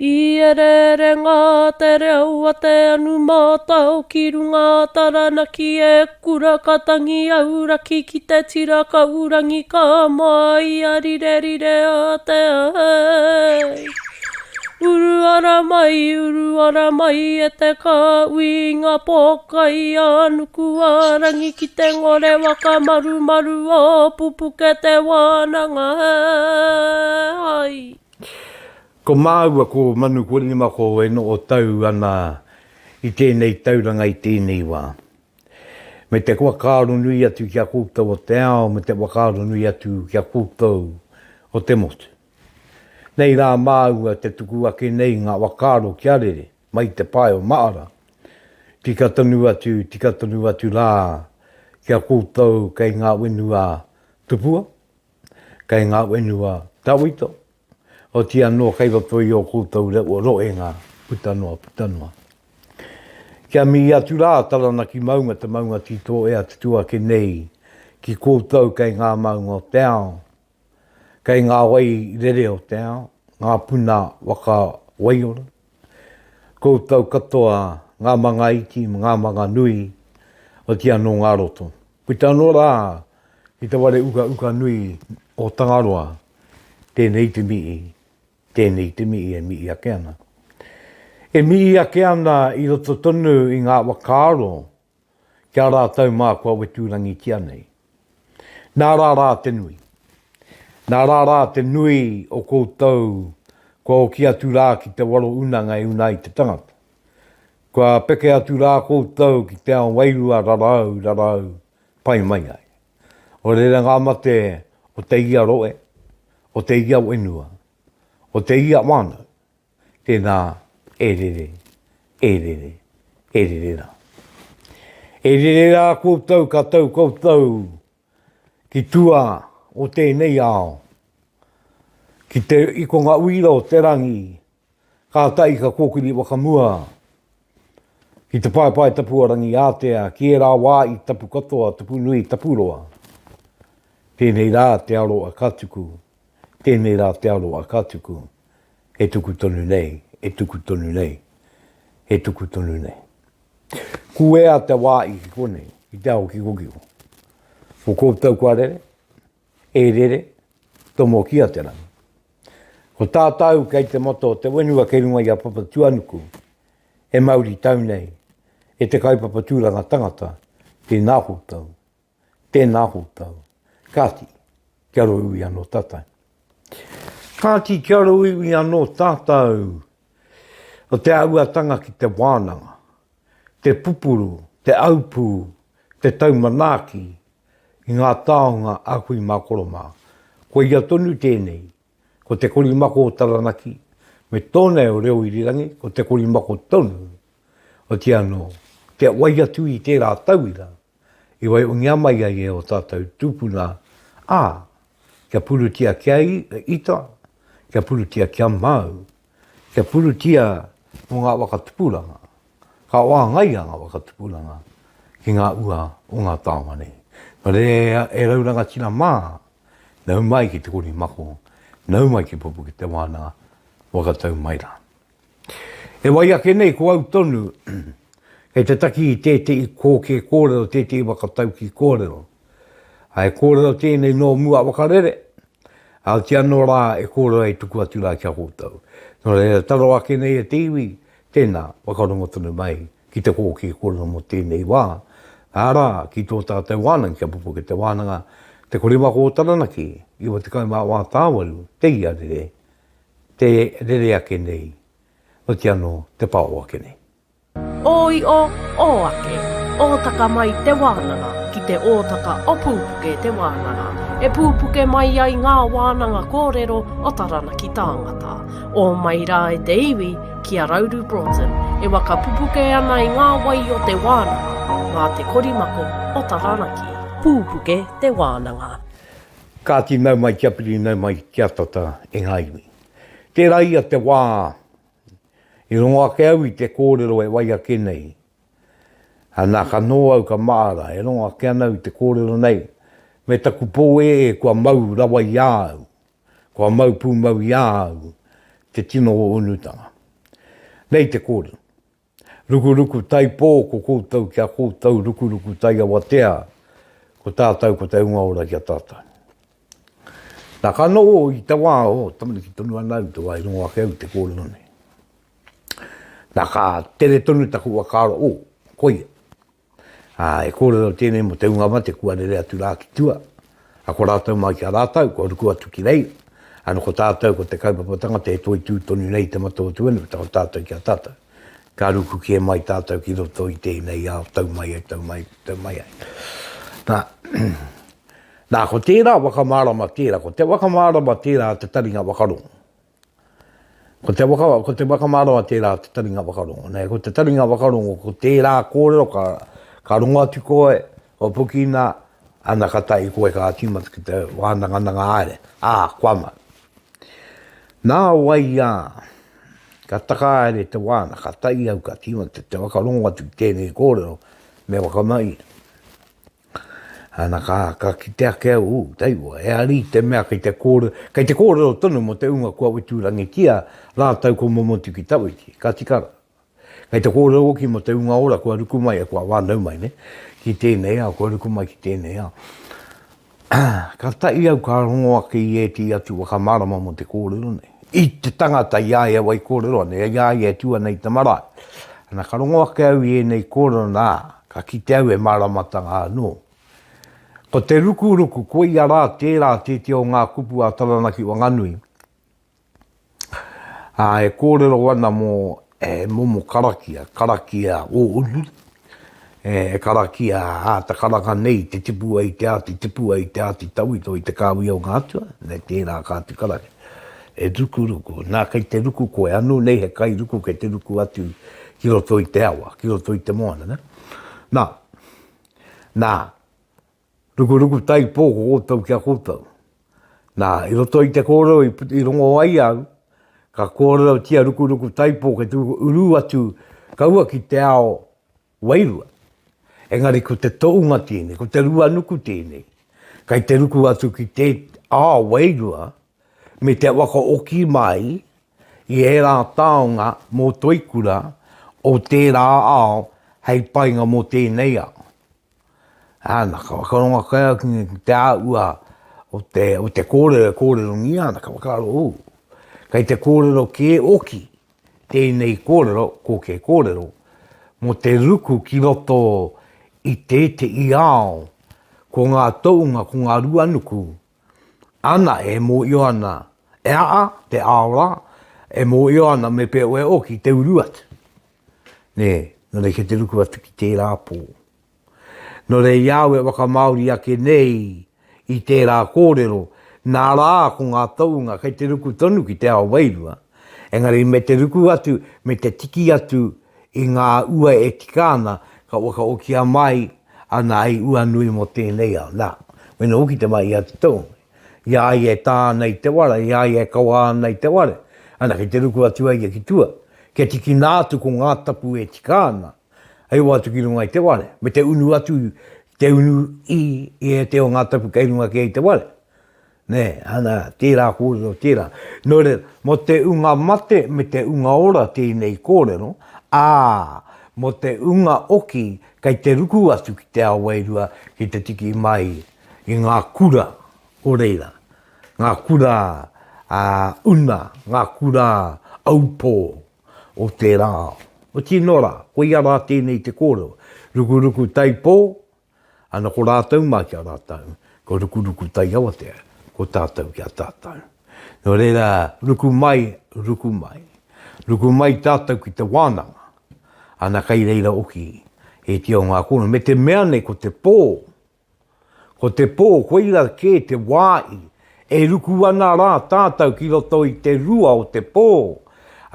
I ere ngā te reo a te anu mātau ki runga taranaki e kura katangi auraki ki te tira ka urangi ka mai a rire rire a te ai. Uru ara mai e te ka ui ngā pōkai a nuku arangi ki te ngore waka maru maru o Pupuke Te Wānanga ai. Ko māua ko manu kurinima ko e no o tau ana I tēnei tauranga I tēnei wā. Me te whakaro nui atu kia koutou o te ao, me te whakaro nui atu kia koutou o te motu. Nei rā māua te tuku ake nei ngā whakaro kia rere, mai te pai o maara. Tika tonu atu rā kia koutou kei ngā wenua tupua, kei ngā wenua tawito. O tia no kaiwa pui o koutou le o roenga putanua. Kia mi atu rā tarana ki maunga te maunga tito ea te tua ke nei ki koutou kei ngā maunga o te ao. Kei ngā wai rere o te ao, ngā puna waka waiora. Koutou katoa ngā manga iti, ngā manga nui o tia no ngā roto. Putanua rā I te ware uka nui o Tangaroa, tēnei te mii e mii ake ana. E mii ake ana I roto tonu I ngā wakaro kia rātau mā kua weturangi kia nei. Nā rā te nui o koutou kua o ki atu rā ki te waro unanga I unai te tangata. Kua peke atu rā koutou ki te ao wairua rarau, pai mai ai. O rera ngā mate o te ia roe, o te ia wenua, o te ia wana, tēnā e rere rā. E rere rā koutou katau koutou ki tua o tēnei ao. Ki te ikonga uira o te rangi, ka tai ka kōkiri wakamua. Ki te pai tapu rangi ātea, ki e rā wā I tapu katoa, tapu nui, tapu roa. Tēnei rā te aroa katuku, e tuku tonu nei. Kuea te wā I ki kone, I te ao ki kokiko. Ko koutou kua rere, e rere, tomo kia te rangi. Ko tātau kei te moto, te wenua kei runga I a papa tuanuku, e Māori tau nei, e te kaupapa tūranga tangata, tēnā hōtau, kāti, kia roi anō tātai. Kāti kia roi anō tātou, o te auatanga ki te wānanga, te pupuru, te aupū, te taumanaki, I ngā taonga akui makoroma. Ko ia tonu tēnei, ko te korimako o taranaki, me tōnei o reo irirangi, ko te korimako tonu, o te ano, te wai atu I tērā tauira, I wai o ngā mai ai e o tātou tupuna, kia purutia kia ita, kia purutia kia mau, kia purutia o ngā whakatupuranga, ka wāngai a ngā whakatupuranga, ki ngā ua o ngā taonga nei. Pare e rauranga tina mā, nau mai ki te korimako, nau mai ki Pupuke Te Wānanga, wakatau mai rā. E wai ake nei ko au tonu, kei te taki I tētei koke kōrero, tētei wakatau ki kōrero. Ai kōrero tēnei no mua wakarere, au te anō rā e kōrero e tuku atu rā kia kōtau. Nō re taro ake nei e te iwi, tēnā wakarongo tonu mai ki te koke kōrero mo tēnei wā. Ārā, ki tō tātou wānanga kia Pupuke Te Wānanga, te korimako o taranaki, iwa te kaumā wā tāwaru, te ia rere, te rere ake nei, o te anō te pāo ake nei. Oi o ake, o taka mai te wānanga, ki te ōtaka o Pupuke Te Wānanga. E pūpuke mai ai ngā wānanga kōrero o taranaki tāngata. O mai rā e te iwi ki a Rauru Broughton, e waka pupuke ana I ngā wai o te wānanga, ngā te korimako o taranaki. Pupuke Te Wānanga. Kāti nau mai kia piri, nau mai kia tata e ngā iwi. Tērā ia te wā, I rongo ake au I te kōrero e wai ake nei. Nā ka noa au ka maara, e rongo ake anau I te kōrero nei. Me taku pō e kua mau rawa I au, kua mau pū mau I au, te tino o unutanga. Nei te kōrero. Ruruku tai pō ko koutou kia koutou, ruruku tai awatea, ko tātou ko te unga ora kia tātou. Nā ka no i te wā o, tamani ki tonu anau te wai rongo ake au te kōrero nei. Nā ka tere tonu taku wakaro o, koia. E kōrero tēnei mo te unga mate kua rere atu rā ki tua. A ko rātou mai ki a rātou, ko ruku atu ki rei. Ano ko tātou ko te kaupapatanga te toi tūtonu nei te matua tuenu, ko tātou ki a tātou. Ka ruku ki e mai tātou ki roto i tēnei au, tau mai ai. Nā ko tērā wakamārama tērā, ko te wakamārama tērā te taringa wakarongo. Ko te wakamārama tērā te taringa wakarongo. Nei, ko te taringa wakarongo, ko tērā kōrero ka runga atu koe, o pukina, ana ka tai koe ka atimata ki te wānanga aere. Kwama. Nā wai ka takaere te wāna, ka tai au ka atimata te wakarongo atu ki tēnei kōrero, me wakamai. Ana ka kitea ke au, taiwa, e ari te mea kei te kōrero tonu mo te unga kua witurangi kia, rātau ko momotu ki tawiti, ka tikara. Kei te kōrero oki mo te unga ora kua ruku mai, kua wānau mai, ne? Ki tēnei au, kua ruku mai ki tēnei au. Ka tai au ka rongo ake i e ti atu wakamarama mo te kōrero nei. I te tangata iaia wai kōrero nei, iaia tua nei te marae. Ana ka rongo ake au i e nei kōrero nā, ka kite au e maramatanga anō. Ko te ruku, koe ia rā tērā te o ngā kupu a taranaki wanganui. E kōrero wana mo momo karakia o unu. Karakia ta karaka nei te tipu ai te ati tauito i te kāwi o ngā atua. Nei tērā kātu karaki. Ruku, nā kei te ruku koe anu, nei he kai ruku kei te ruku atu ki roto i te awa, ki roto i te moana. Nā, ruku tai pō ko kōtau kia kōtau. Nā, i roto i te kōrero i rongo ai au, ka kōrero tia ruku tai pō ke tu uru atu kaua ki te ao wairua. Engari ko te tounga tēnei, ko te rua nuku tēnei. Kai te ruku atu ki te ao wairua, me te waka oki mai, i e rā taonga mō toikura o tērā ao hei painga mō tēnei ao. Nā ka wakaronga kai ki te āua o te kōrero ngia, nā ka wakaro o. Kai te kōrero ke oki, tēnei kōrero, koke kōrero, mo te ruku ki roto i te i ao, ko ngā tounga, ko ngā ruanuku, ana e mō i ana, te aora, e mō i ana me pe oe oki te uruat. No rei ke te ruku atu ki tērā pō. No rei iau e waka Māori ake nei i tērā kōrero, nā rā ko ngā taunga kei te ruku tonu ki te ao wairua. Engari me te ruku atu, me te tiki atu i ngā ua e tikana, ka waka okia mai ana ai ua nui mo tēnei au. Nā, wena oki te mai i atu tau. Ia e tā nei te wara, ia e kawa nei te wara. Ana kei te ruku atu ai ki tua. Ke tiki nātu ko ngā tapu e tikana. Ai watu ki runga i te wale. Me te unu atu, te unu i e te o ngā tapu kei runga ki te wale. Ana, tērā kōrero, tērā. No re, mo te unga mate, me te unga ora tēnei kōrero, mo te unga oki, kei te ruku atu ki te awairua, ki te tiki mai i ngā kura o reira. Ngā kura una, ngā kura aupō o tērā. O tinora, ko ia rā tēnei te kōrero. Ruku tai pō, ana ko rātau mā kia rātau. Ko ruku tai awatea, ko tātau kia tātau. No reira, ruku mai. Ruku mai tātau ki te wānanga. Ana kai reira oki, e te o ngā kōrero. Me te mea nei ko te pō. Ko te pō, ko ira ke te wāi. E ruku ana rā tātau ki roto i te rua o te pō.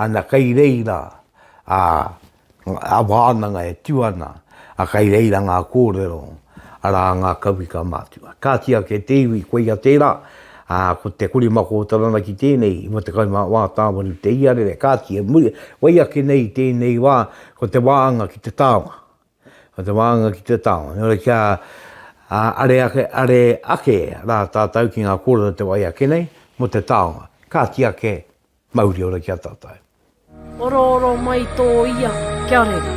Ana kai reira, a wānanga e tuana, a kai reira ngā kōrero, a rā ngā kauika mātua. Kātia ke te iwi, koe ia tērā, ko te kurimako o taranaki tēnei, mo te kaima wā tāwanu te iarere, kātia, wai ake nei tēnei wā, ko te wāhanga ki te tāwa. Ko te wāhanga ki te tāwa. Nōra kia, are ake rā tātau ki ngā kōrero te wai ake nei, mo te tāwa. Kātia ke mauri ora kia tātau. Oro mai tō ia, kia rere,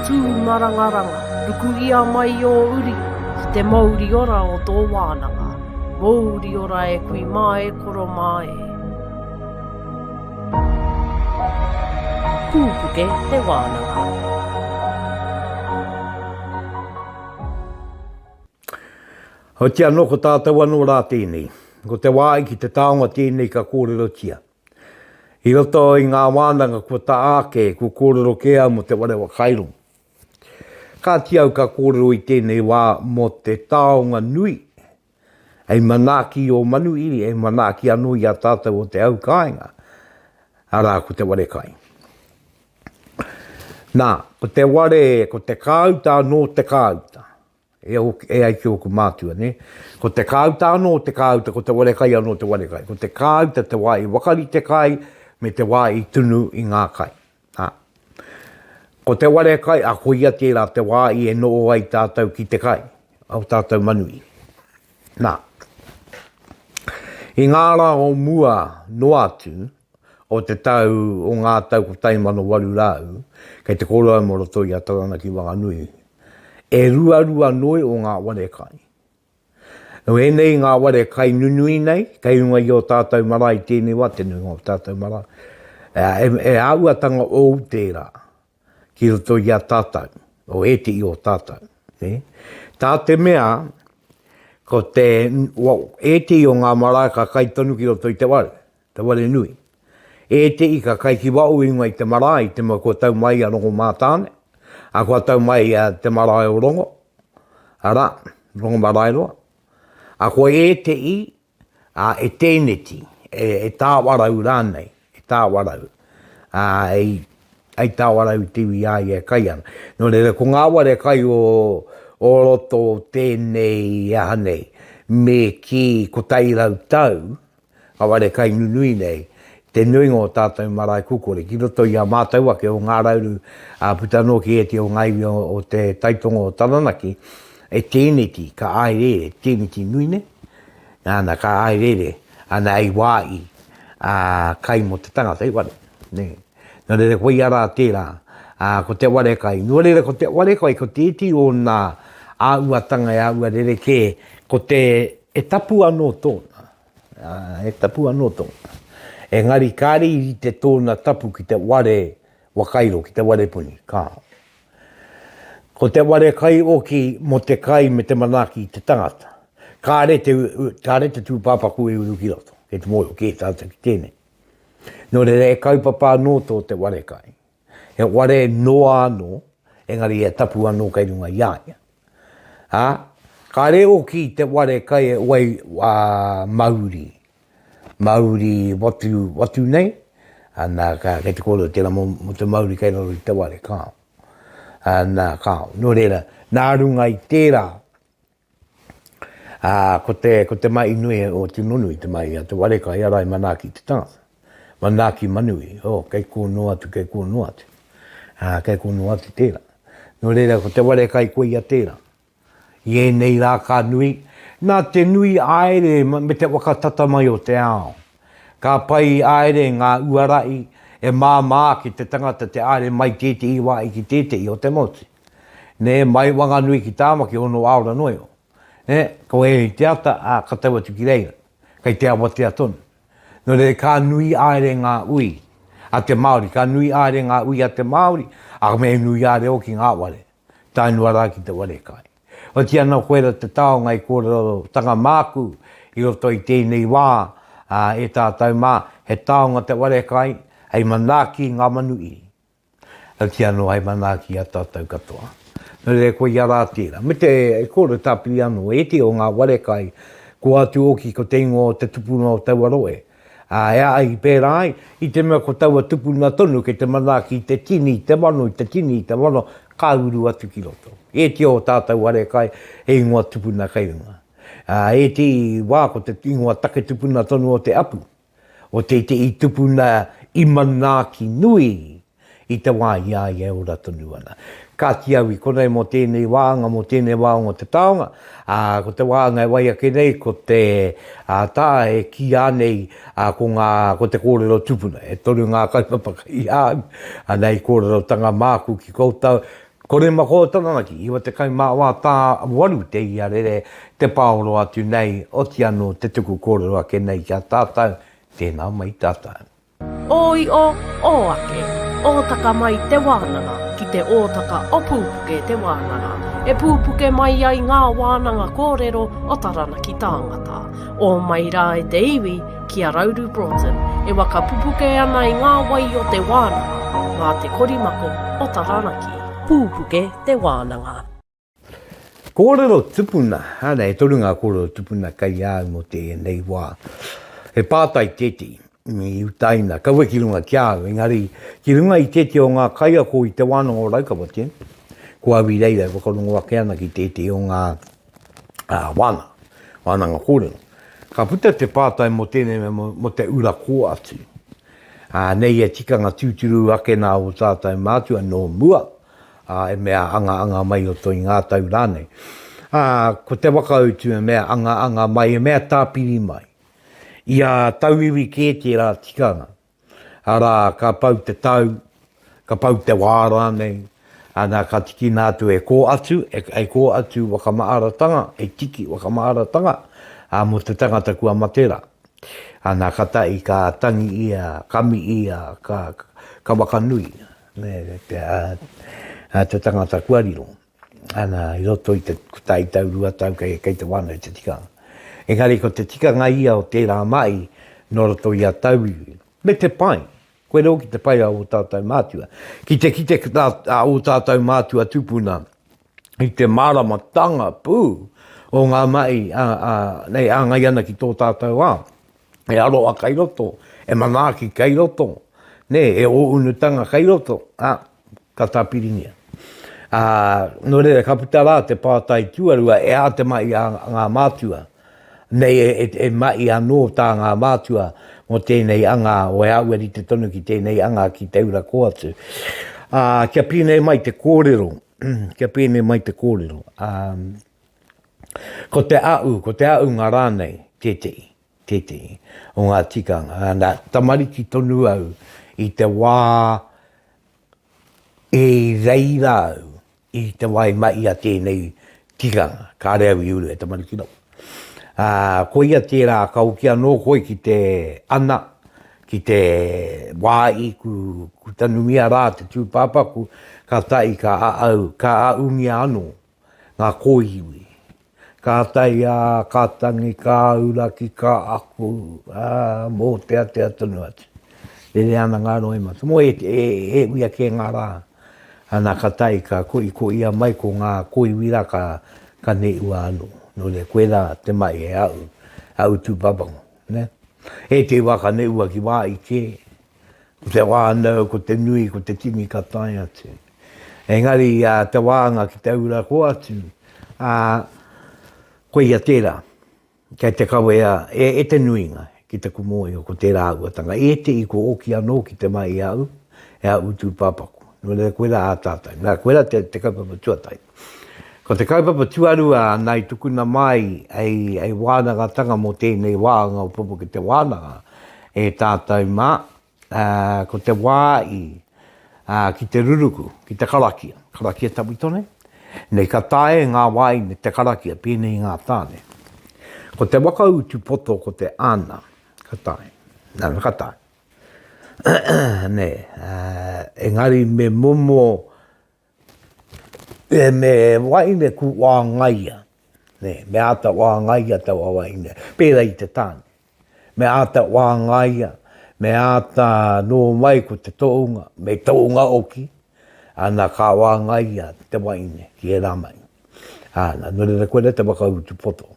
tū marangaranga, ruku ia mai o uri, ki te mauri ora o tō wānanga, mauri ora e kui mai koro mai. Pupuke Te Wānanga. Ho tia noko tātou anō rā tēnei, ko te wāi ki te taonga tēnei ka kōrero tia. I roto i ngā wānanga kua ta ake, kua kōrero ke au mo te ware whakairo. Ka tiau ka kōrero i tēnei wā mo te taonga nui. Ei manaki o manu iri, ei manaki anō i a tātou o te au kāinga. Arā ko te wharekai. Nā, ko te ware, ko te kāuta no te kāuta. E ai ki oku mātua, ne? Ko te kāuta anō te kāuta, ko te wharekai anō te wharekai. Ko te kāuta te wā i wakari te kai, me te wā i tunu i ngā kai. Ha. Ko te wharekai, a ko ia tērā te wā i e noo ai tātou ki te kai, au tātou manui. Nā. I ngā rā o mua no atu, o te tau, o ngā tau ko taimano waru rau, kei te kōrero moroto i a Taranaki Wanganui, e rua noi o ngā wharekai. Nau e nei ngā wharekai nunui nei, kei unga i o tātou marae tēnei wā, tēnei ngā o tātou marae. E auatanga o tērā, ki roto i a tātou, o e te i o tātou. Tā te mea, ko te, e te i o ngā marae ka kai tonu ki roto i te ware nui. E te i ka kai ki wau inga i te marae, te ma kua tau mai a rongo mātāne, a kua tau mai a te marae o rongo, ara, rongo marae roa. A kua e te i, a e tēneti, e tāwarau rānei, e tāwarau. Ei tāwarau tiwi ai e kai ana. No reira, ko ngā ware kai o roto tēnei hanei, me ki ko tairau tau, a ware kai nunui nei, te nuinga o tātou marae kukore, ki roto i a mātou ake o ngā rauru a putano ki e te o ngaiwi o te taitonga o Taranaki, e tēneti ka aerere, tēneti nuine, ana ka aerere, ana ei wāi, kai mo te tangata i ware. Nō reira koe ara tērā, ko te wharekai. Nō reira ko te wharekai, ko te iti o nā auatanga e aua rere ke, ko te e tapu anō tōna. E tapu anō tōna. Engari kāri i te tōna tapu ki te ware wakairo, ki te ware puni, kā. Ko te ware kai oki mo te kai me te manaki i te tangata. Kāre te tūpāpaku e uru ki roto, ke te moio, ke tātou ki tēnei. Nō re e kaupapa anō tō te ware kai. E ware noa anō, engari e tapu anō kai runga iaia. Kāre oki te ware kai e wai mauri. Mauri watu nei, ana kei te kōrero tēnā mo te mauri kai roro i te ware kāo. Nā kāo, nō reira, nā runga i tērā, ko te mai nui o te nonui te mai, te ware kai arai manaki te tangata. Manaki manui, kei kōno atu, kei kōno atu. Kei kōno atu tērā. Nō reira, ko te ware kai koe ia tērā. I nei rā kā nui, nā te nui aere me te wakatata mai o te ao. Ka pai aere ngā uarai e māmā ki te tangata te aere mai tete i wā i ki tete i o te moti. Ne mai wanga nui ki Tama ki ono aura noio. Ne, ko e te ata a kataua tuki reira. Kei te awa te atonu. No re ka nui aere ngā ui a te Māori. Ka nui aere ngā ui a te Māori. A me nui aere o ki ngā ware. Tainua rā ki te ware kai. O ti ana koera te taonga i kōrero tanga māku i roto i tēnei wā e tātou mā he taonga te wharekai hei manaki ngā manu iri. O ti ana hei manaki a tātou katoa. Nō re koe ia rā tērā. Me te kōrero tāpiri anu e te o ngā wharekai ko atu oki ko te ingo te tupuna o Tauaroe. E ai pērā ai, i te mea ko taua tupuna tonu ke te manaki te tini, te wano, te tini, te wano, ka uru atu ki roto. E te o tātou wharekai e ingoa tupuna kai runga. E te wā ko te ingoa take tupuna tonu o te apu. O te i tupuna i manaki nui. i te wā ia i ora tonu ana. Ka ti au i konei mo tēnei wāhanga, mo tēnei wāhanga te taonga, ko te wāhanga e wai ake nei, ko te tā e ki anei ko te kōrero tupuna, e toru ngā kaupapa i au, nei kōrero tanga māku ki koutou, kore mako tananaki, iwa te kai māua tā waru te ia rere, te paoro atu nei, o ti anō te tuku kōrero ake nei kia tātou, tēnā mai tātou. Oi o ake, ōtaka mai te wānanga, ki te ōtaka o Pupuke Te Wānanga. E pupuke mai ai ngā wānanga kōrero o taranaki tāngata. O mai rā e te iwi ki a Rauru Broughton, e waka pupuke ana i ngā wai o te wānanga, ngā te korimako o taranaki. Pupuke Te Wānanga. Kōrero tupuna, hana e toru ngā kōrero tupuna kai au mo te nei wā. He pātai teti, mi utaina, kawe ki runga kia au, engari ki runga i teti o ngā kaia ko i te wānanga o raukawate, ko awi reira, wakarongo ake ana ki teti o ngā wānanga kōrero. Ka puta te pātai mo tēnei mo te ura kō atu. Nei e tikanga tūturu ake nā o tātai mātua no mua, e mea anga mai o toi ngā tau rānei. Ko te wakautu e mea anga mai, e mea tāpiri mai. Ia tauiwi kē te rā tikanga. Ara ka pau te tau, ka pau te wā rānei, ana ka tiki nātu e kō atu, e kō atu wakamaaratanga, e tiki wakamaaratanga, mo te tangata kua matera. Ana ka tai ka tangi ia, kami ia, ka wakanui. Te tangata kuariro. Ana i roto i te kutai tau rua tau kei te wana i te tikanga. Engari ko te tikanga ia o tērā mai, no roto ia tau iwi. Me te pai. Koe reo ki te pai a o tātou mātua. Ki te o tātou mātua tupuna, i te māramatanga pū, o ngā mai, nei āngai ana ki tō tātou ā. E aroa kai roto, e manaki kai roto, ne, e o unutanga kai roto, ka tāpirinia. No reira, ka puta rā te pātai tuarua, e a te mai a ngā mātua. Nei e mai anō tā ngā mātua mo tēnei anga o e aueri te tonu ki tēnei anga ki te ura ko atu. Kia pēnei mai te kōrero. Kia pēnei mai te kōrero. Ko te au ngā rānei, tetei, o ngā tikanga. Tamariki tonu au i te wā e reirau i te wai mai a tēnei tikanga. Ka reo i uru e tamariki nau. Ko ia tērā kau ki anō koe ki te ana, ki te wāi ku tanumia rā te tūpāpaku, ka tai ka aungi anō, ngā kōiwi. Ka tai ka tangi, ka uraki, ka aku, mō te tonu atu. Rere ana ngā roe matu. Mō e uia ke ngā rā. Ana ka tai ka ko ia mai ko ngā kōiwi rā ka ne ua anō. No le koera te mai e au tūpapango, ne? E te waka ne ua ki wā i ke, ko te wānau, ko te nui, ko te timi ka tai atu. Engari te wāanga ki te ura ko atu, koe ia tērā, kei te kawe e te nuinga ki te kumoi o ko tērā uatanga. E te i ko oki anō ki te mai e au tūpapaku. No le koera a tātai, nā koera te kaupapa tuatai. Ko te kaupapa Tuarua nei tukuna mai ai wānanga tanga mo tēnei wāhanga o Pupuke Te Wānanga e tātou mā, ko te wāi ki te Ruruku, ki te karakia tawitone. Nei ka tae ngā wāine te karakia, pēnei ngā tāne. Ko te wakautu poto ko te ana, ka tae. Ka tae. Engari me momo, e me Wahine ku wāngaia. Me ata wāngaia te Wahine. Pēra i te tāne. Me ata wāngaia. Me ata no mai ko te tounga. Me tounga oki. Ana ka wāngaia te Wahine ki e rāmai. Ana, no re koe te wakautu poto.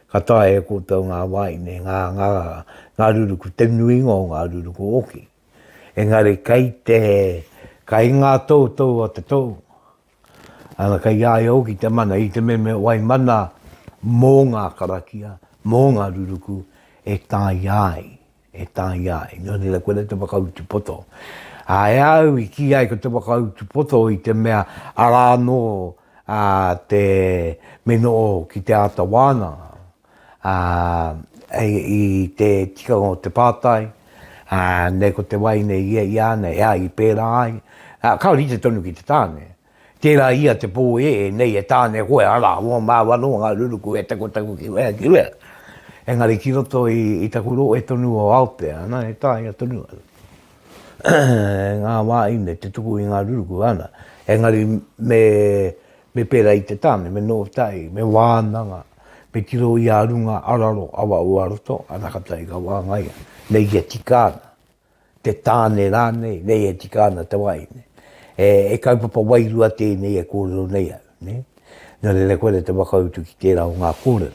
Ka tae e koutou ngā Wahine, ngā ruruku, te nuinga o ngā ruruku oki. Engari kai ngā tau a te tau. Ana kai ai au ki te mana, i te meme wai mana mō ngā karakia, mō ngā ruruku, e tai ai, e tāi ai, no ni la koe te whakautu poto. E au i ki ai ko te whakautu poto i te mea arano te meno ki te ata wānanga. I te tikanga o te pātai, nei ko te Wahine ia nei i pēra ai. Kauri te tonu ki te tāne. Tērā ia te pō nei e tāne koe ara, mā wano ngā ruruku e tako ki wea ki wea. Engari ki roto i takuro e tonu o Aotea, e tā ia tonu. Ngā Wahine te tuku i ngā ruruku ana. Engari me pēra i te tāne, me no tai, me wānanga, me tiro i a runga araro awa uaroto, anakatai ka wāngaia. Nei e tikana, te tāne rānei, nei e tikana te Wahine. E kaupapa wairua tēnei e kōrero nei au, ne? Nā re koe te wakautu ki tērā o ngā kōrero.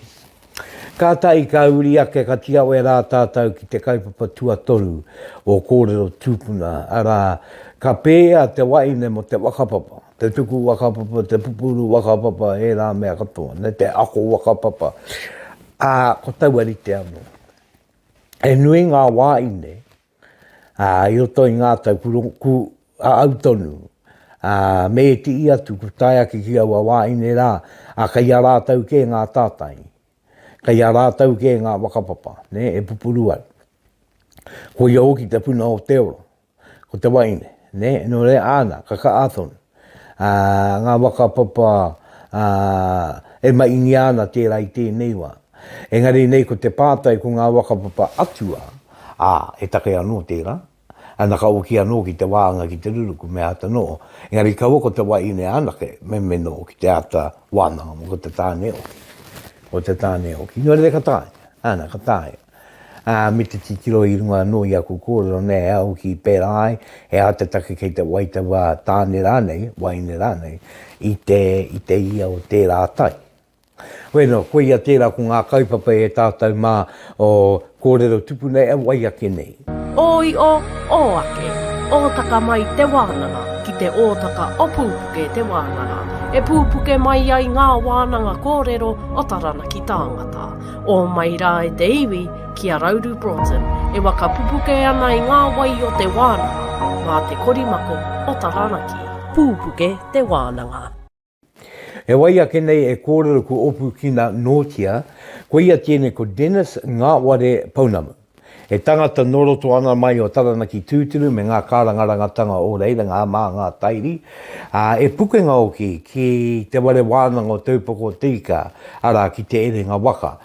Ka tai ka uri ake ka tiawe rā tātou ki te kaupapa Tuatoru o kōrero tupuna. Ara ka pēa te Wahine mo te whakapapa. Te tuku whakapapa, te pupuru whakapapa, e rā mea katoa, ne te ako whakapapa. Ko tauari te anō. E nui ngā Wahine, i roto i ngā tau ku autonu, me e ti atu ku tai ake ki aua Wahine rā, kai a rātau ke ngā tātai, kai a rātau ke ngā whakapapa, ne, e pupuru ai. Ko ia hoki te puna o Te Aroha, ko te Wahine, ne, no re ana, ka athonu. Ngā whakapapa e maingi ana tērā i tēnei wā. Engari nei ko te pātai ko ngā whakapapa atua, e take anō tērā, ana ka oki anō ki te wāhanga ki te ruruku me ata no. Engari ka oko te Wahine anake me meno ki te ata wānanga mo ko te tāne oki. O te tāne oki. Nō re ka tāia, ana ka tāia. Me te tikiro i runga no i aku kōrero nei au ki pēra ai, e a te take kei te waitawa tāne rānei, Wahine rānei, i te ia o tērā tai. Bueno, koe ia tērā ko ngā kaupapa e tātou mā o kōrero tupuna e wai ake nei. Oi o ake, ōtaka mai te wānanga, ki te ōtaka o Pupuke Te Wānanga. E pupuke mai ai ngā wānanga kōrero o tarana ki tāngata. O mai rā e te iwi ki a Rauru Broughton, e waka pupuke ana i ngā wai o te wānanga, ngā te korimako o tarana ki Pupuke Te Wānanga. E wai ake nei e kōrero ku opu kina nōtia, ko ia tēne ko Dennis Ngawhare Paunamu. E tangata noroto ana mai o taranaki tūturu me ngā kārangarangatanga o reira ngā mā ngā tairi. E pukenga oki ki te ware wānanga o taupako tika ara ki te ere ngā waka.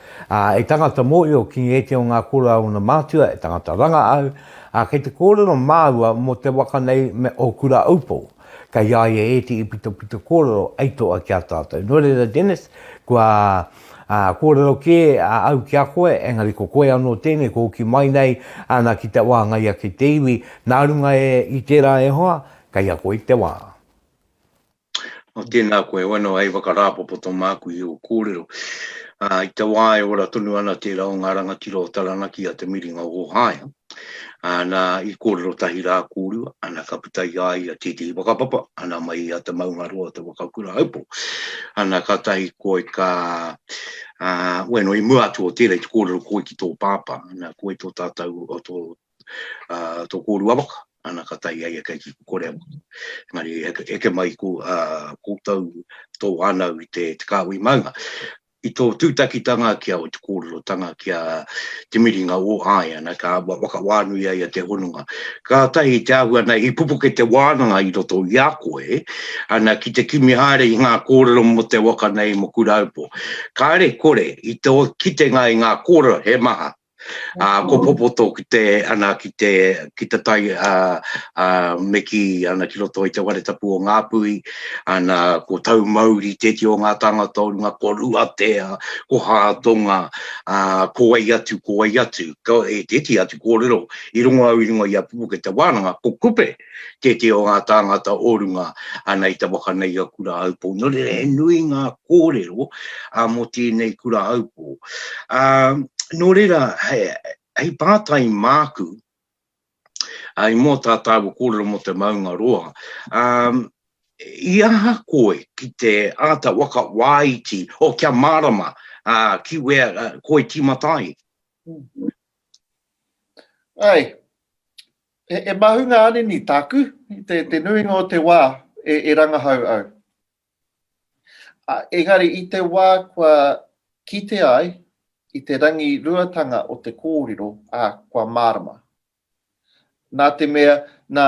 E tangata moio ki e te o ngā kora o na mātua, e tangata ranga au. Kei te kōrero māua mo te waka nei o Kurahaupō. Ka iaia e te ipito kōrero eito a kia tātou. Nō reira Dennis, kua kōrero ke au ki a koe, engari ko koe anō tēnei, ko ki mai nei, ana ki te wānga ia ki te iwi, nā runga i tērā e hoa, ka ia koe te wā. O tēnā koe, wano ai wakarāpopo tō māku i o kōrero. I te wā e ora tonu ana tērā o ngā rangatiro o taranaki a te miringa o Haia. Ana i kōrero tahi rā kōrua, ana ka putai ai a tētihi whakapapa, ana mai a te maunga roa te waka Kurahaupō. Ana ka tahi koe ka, bueno, i mua atu o tērei te kōrero koe ki tō pāpā, ana koe tō tātou o tō kōrua waka, ana ka tahi ai a kei ki kōrero. Ngari, eke mai kōtau tō anau i te kawe maunga. I tō tūtakitanga kia o te kōrerotanga kia te miringa o Haia, na ka waka wānui ai a te honunga. Ka tahi te ahua nei, i Pupuke Te Wānanga i roto i a koe, ana ki te kimihare i ngā kōrero mo te waka nei mo Kurahaupō. Ka are kore, i tō kitenga i ngā kōrero he maha. Ko popoto ki te tai me ki ana ki roto i te ware tapu o ngā pui, ana ko tau mauri teti o ngā tangata o ngā ko ruatea, ko hātonga, ko ai atu, e teti atu kōrero, i runga i a Pupuke Te Wānanga, ko kupe teti o ngā tangata o runga, ana i te waka nei a Kurahaupō. No re nui ngā kōrero mo tēnei Kurahaupō. Nō reira, hei pātai māku, i mō tātou kōrero mo te maunga roa, i aha koe ki te ata waka wāiti o kia marama ki wea koe timatai? Ai, e mahunga ane ni tāku, te nuinga o te wā e rangahau au. Engari, i te wā kua kite ai, i te rangi ruatanga o te kōrero kua marama. Nā te mea, nā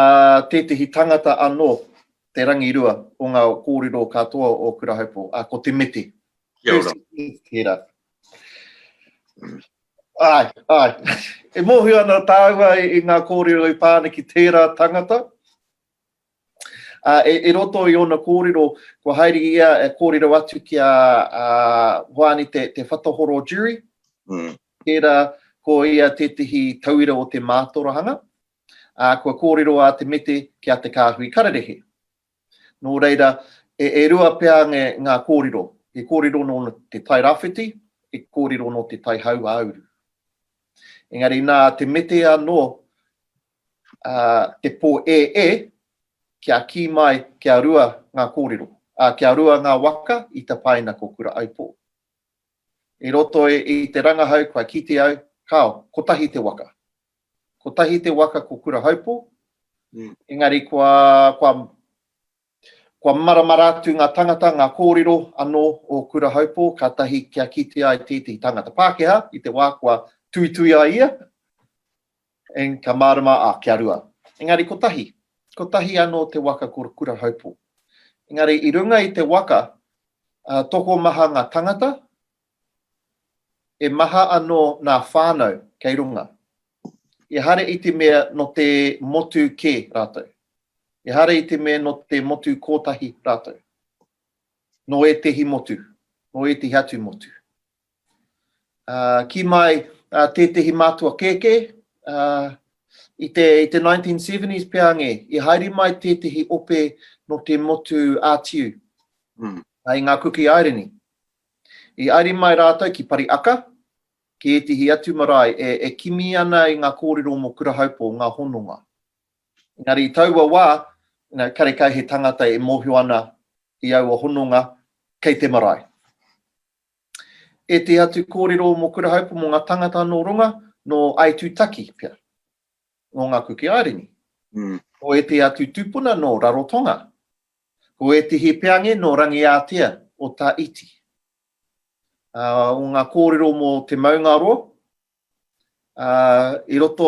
tētahi tangata anō te rangi rua o ngā kōrero katoa o Kurahaupō, ko te mete. Kia ora. Ai. E mohi ana tāua i ngā kōrero i pāne ki tērā tangata. E roto i ona kōrero, kua haere ia kōrero atu ki a Wāhine te whatahoro jury. Tērā ko ia tētahi tauira o te mātorahanga. Kua kōrero a te mete ki a te kāhui kararehe. Nō reira, e rua pēa ngā kōrero. E kōrero no te tai rāwhiti, e kōrero no te tai hau auru. Engari, nā te mete anō, te pō kia ki mai kia rua ngā kōrero. Kia rua ngā waka i te paina ko Kurahaupō. E roto i te rangahau kua kite au, kao, kotahi te waka. Kotahi te waka ko Kurahaupō. Engari, kua maramaratu ngā tangata, ngā kōrero anō o Kurahaupō, ka tahi kia kite ai tētahi tangata Pākehā, i te wā kua tuitui ai ia, ka marama kia rua. Engari, kotahi anō te waka ko Kurahaupō. Engari, i runga i te waka, toko maha ngā tangata, e maha anō ngā whānau kei runga. I hare i te mea no te motu ke rātou. I hare i te mea no te motu kōtahi rātou. No e tehi motu, no e tehi atu motu. Ki mai tētehi mātua keke, i te 1970s peange, i haere mai tētehi ope no te motu ātiu. I ngā kuki aireni. I aere mai rātou ki pari aka, ki e tihi atu marae, e kimi ana i ngā kōrero mo Kurahaupō, ngā hononga. Engari, i taua wā, karekai he tangata e mohio ana i aua hononga kei te marae. E te atu kōrero mo Kurahaupō mo ngā tangata no runga, no aitutaki pia, no ngā kuki aireni. O e te atu tupuna no rarotonga. O e te he peange no rangi ātea o tā iti. O ngā kōrero mo te maungaroa, i roto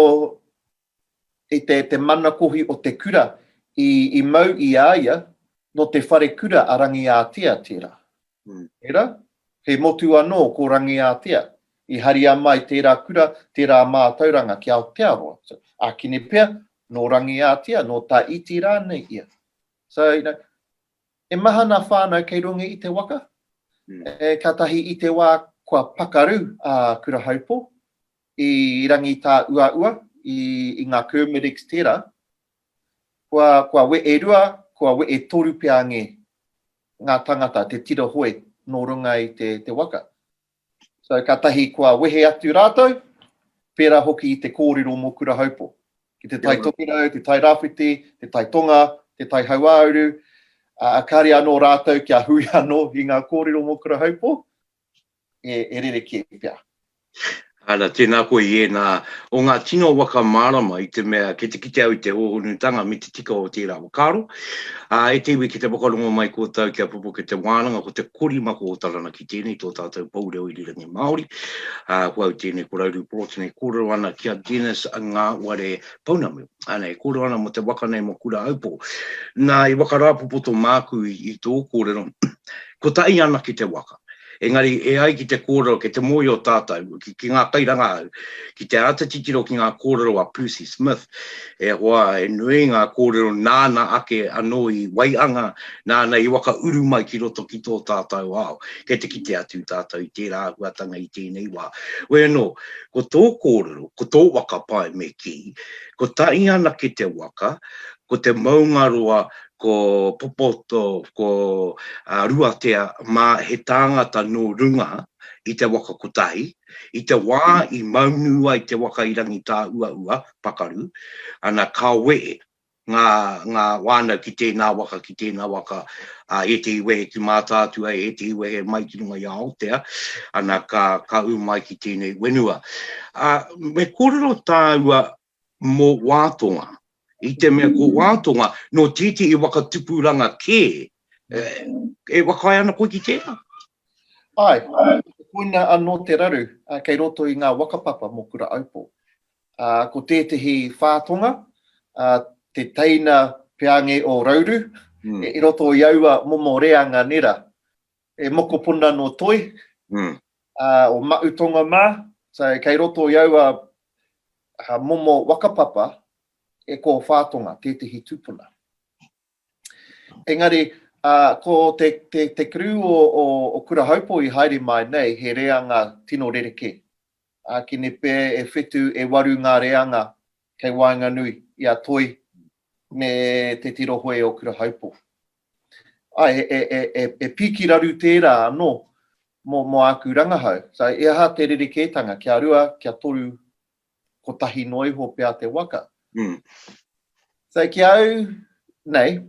i te mana kohi o te kura i mau i aia no te whare kura a rangi ātea tērā. Era, he motu anō ko rangi ātea. I haria mai tērā kura, tērā mātauranga ki Te Aroha. So, kine pia, no rangi ātea, no tā iti rānei ia. So, e maha nā whānau kei runga i te waka. Ka tahi i te wā kua pakaru a Kurahaupō i rangi tā ua i ngā kermitics tērā. Kua we e rua, kua we e toru peange ngā tangata te tira hoe no runga i te waka. So ka tahi kua wehe atu rātou, pērā hoki i te kōrero mo Kurahaupō. Ki te tai tokiro, te tai rāwhiti, te tai tonga, te tai hauauru, kari anō rātou kia hui anō i ngā kōrero mo Kurahaupō, e rere ki pia. Ara, tēnā koe i o ngā tino waka marama i te mea ke te kite au i te ohunutanga me te tika o tērā wakaro. E te iwi ki te wakarongo mai ko tau kia Pupuke Te Wānanga ko te korima ko o tarana ki tēnei tō tātou paureo i rirangi Māori. Ko au tēnei ko Rauru Broughton e kōrero ana kia Dennis Ngawhare paunamu. Ana e kōrero ana mo te waka nei mo Kurahaupō. Nā i wakarāpopoto māku i tō kōrero, ko tai ana ki te waka. Engari, e ai ki te kōrero, ke te moi o tātou, ki ngā kairanga au, ki te ata titiro ki ngā kōrero a Percy Smith, e hoa e nui ngā kōrero nāna ake anō i waianga, nāna i waka uru mai ki roto ki tō tātou ao, ke te kite atu tātou i tērā huatanga i tēnei wā. Oe no, ko tō kōrero, ko tō waka pai me ki, ko tai ana ki te waka, ko te maungaroa, ko popoto, ko ruatea mā he tāngata no runga i te waka kotahi, i te wā i maunua i te waka i rangi tā ua pakaru, ana kawe, ngā wāna ki tēnā waka, e te iwe ki mātātua, e te iwe mai ki runga i Aotea, ana ka umai ki tēnei wenua. Me kōrero tā ua mō wātonga. I te mea ko wātonga, no titi I whakatupuranga kē. E wakai ana koe ki tēnā? Ai, koina anō te raru, kei roto I ngā whakapapa mō Kurahaupō. Ko tētahi whātonga, te teina peange o Rauru, I roto I aua momo reanga nera. E mokopuna no toi, o mautonga mā, so kei roto I aua momo whakapapa, e ko whātonga, tētahi tupuna. Engari, ko te kru o Kurahaupō I haere mai nei, he reanga tino rereke. Ki ne pē e whetu e waru ngā reanga kei Wainganui I a toi me te tirohoi o Kurahaupō. Ai, e piki raru tērā anō mō aku rangahau. So, e aha te rerekētanga, kia rua, kia toru, ko tahi noiho pēr te waka. So, kia au, nei,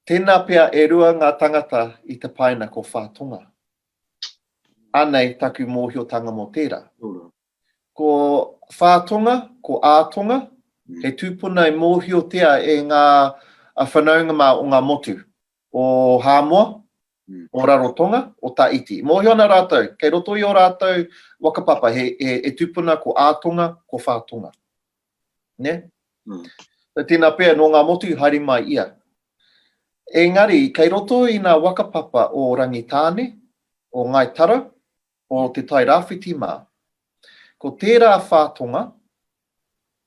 tēnā pēr e rua ngā tangata I te paina ko whātonga. Anei taku mōhiotanga mō tērā. Ko whātonga, ko ātonga, he tūpuna I mōhiotea e ngā whanaunga mā o ngā motu. O Hāmoa, o Rarotonga, o Taiti. Mōhiona rātou, kei roto I o rātou whakapapa, he tūpuna ko ātonga, ko whātonga. Ne? Tēnā pēr no ngā motu haere mai ia. Engari, kei roto I ngā whakapapa o rangitāne, o ngai tara, o te tai rāwhiti mā. Ko tērā whātonga,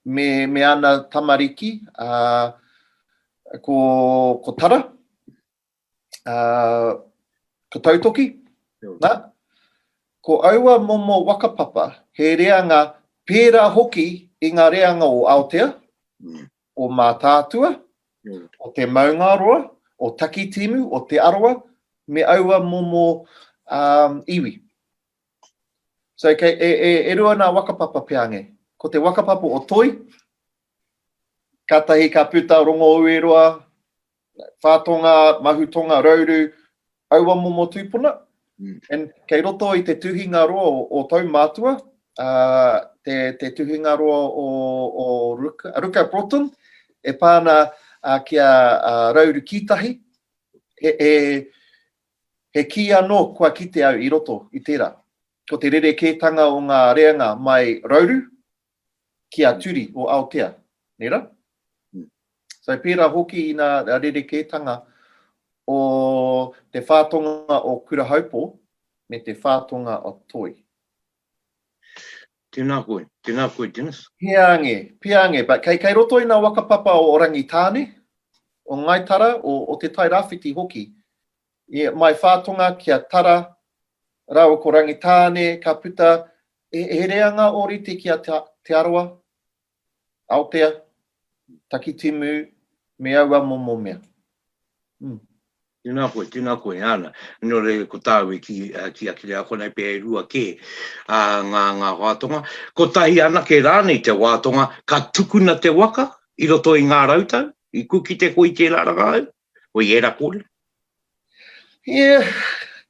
me ana tamariki, ko tara, ko tautoki, ko aua momo whakapapa, he reanga pērā hoki I ngā reanga o Aotea, o Mātātua, o te Maungaroa, o Takitimu, o Te Aroha, me aua momo iwi. So, e rua nā whakapapa peange. Ko te whakapapa o toi, katahi ka puta rongo ueroa, whātonga, mahutonga, rauru, aua momo tūpuna. And kei roto I te tuhinga roa o tau mātua, te tuhinga roa o Rauru Broughton, e pāna kia rauru kitahi, he ki anō kua kite au I roto I tērā. Ko te rerekētanga o ngā reanga mai Rauru, kia turi o Aotea, nera? So pērā hoki I ngā rerekētanga o te whātonga o Kurahaupō me te whātonga o toi. Tēnā koe, Dennis. Piange, but kei roto I ngā whakapapa o rangitāne, o ngai tara, o te tai rāwhiti hoki. Mai whātonga kia tara, rau ko rangitāne, ka puta, he reanga orite kia Te Aroha, Aotea, Takitimu, me aua momo mea. Tēnā koe, ana. Nō re ko tāwe ki akire a konei pēr rua ke ngā wātonga. Ko tahi ana ke rānei te wātonga, ka tukuna te waka, I roto I ngā rautau, I kuki te koi te laranga au, o I era kore.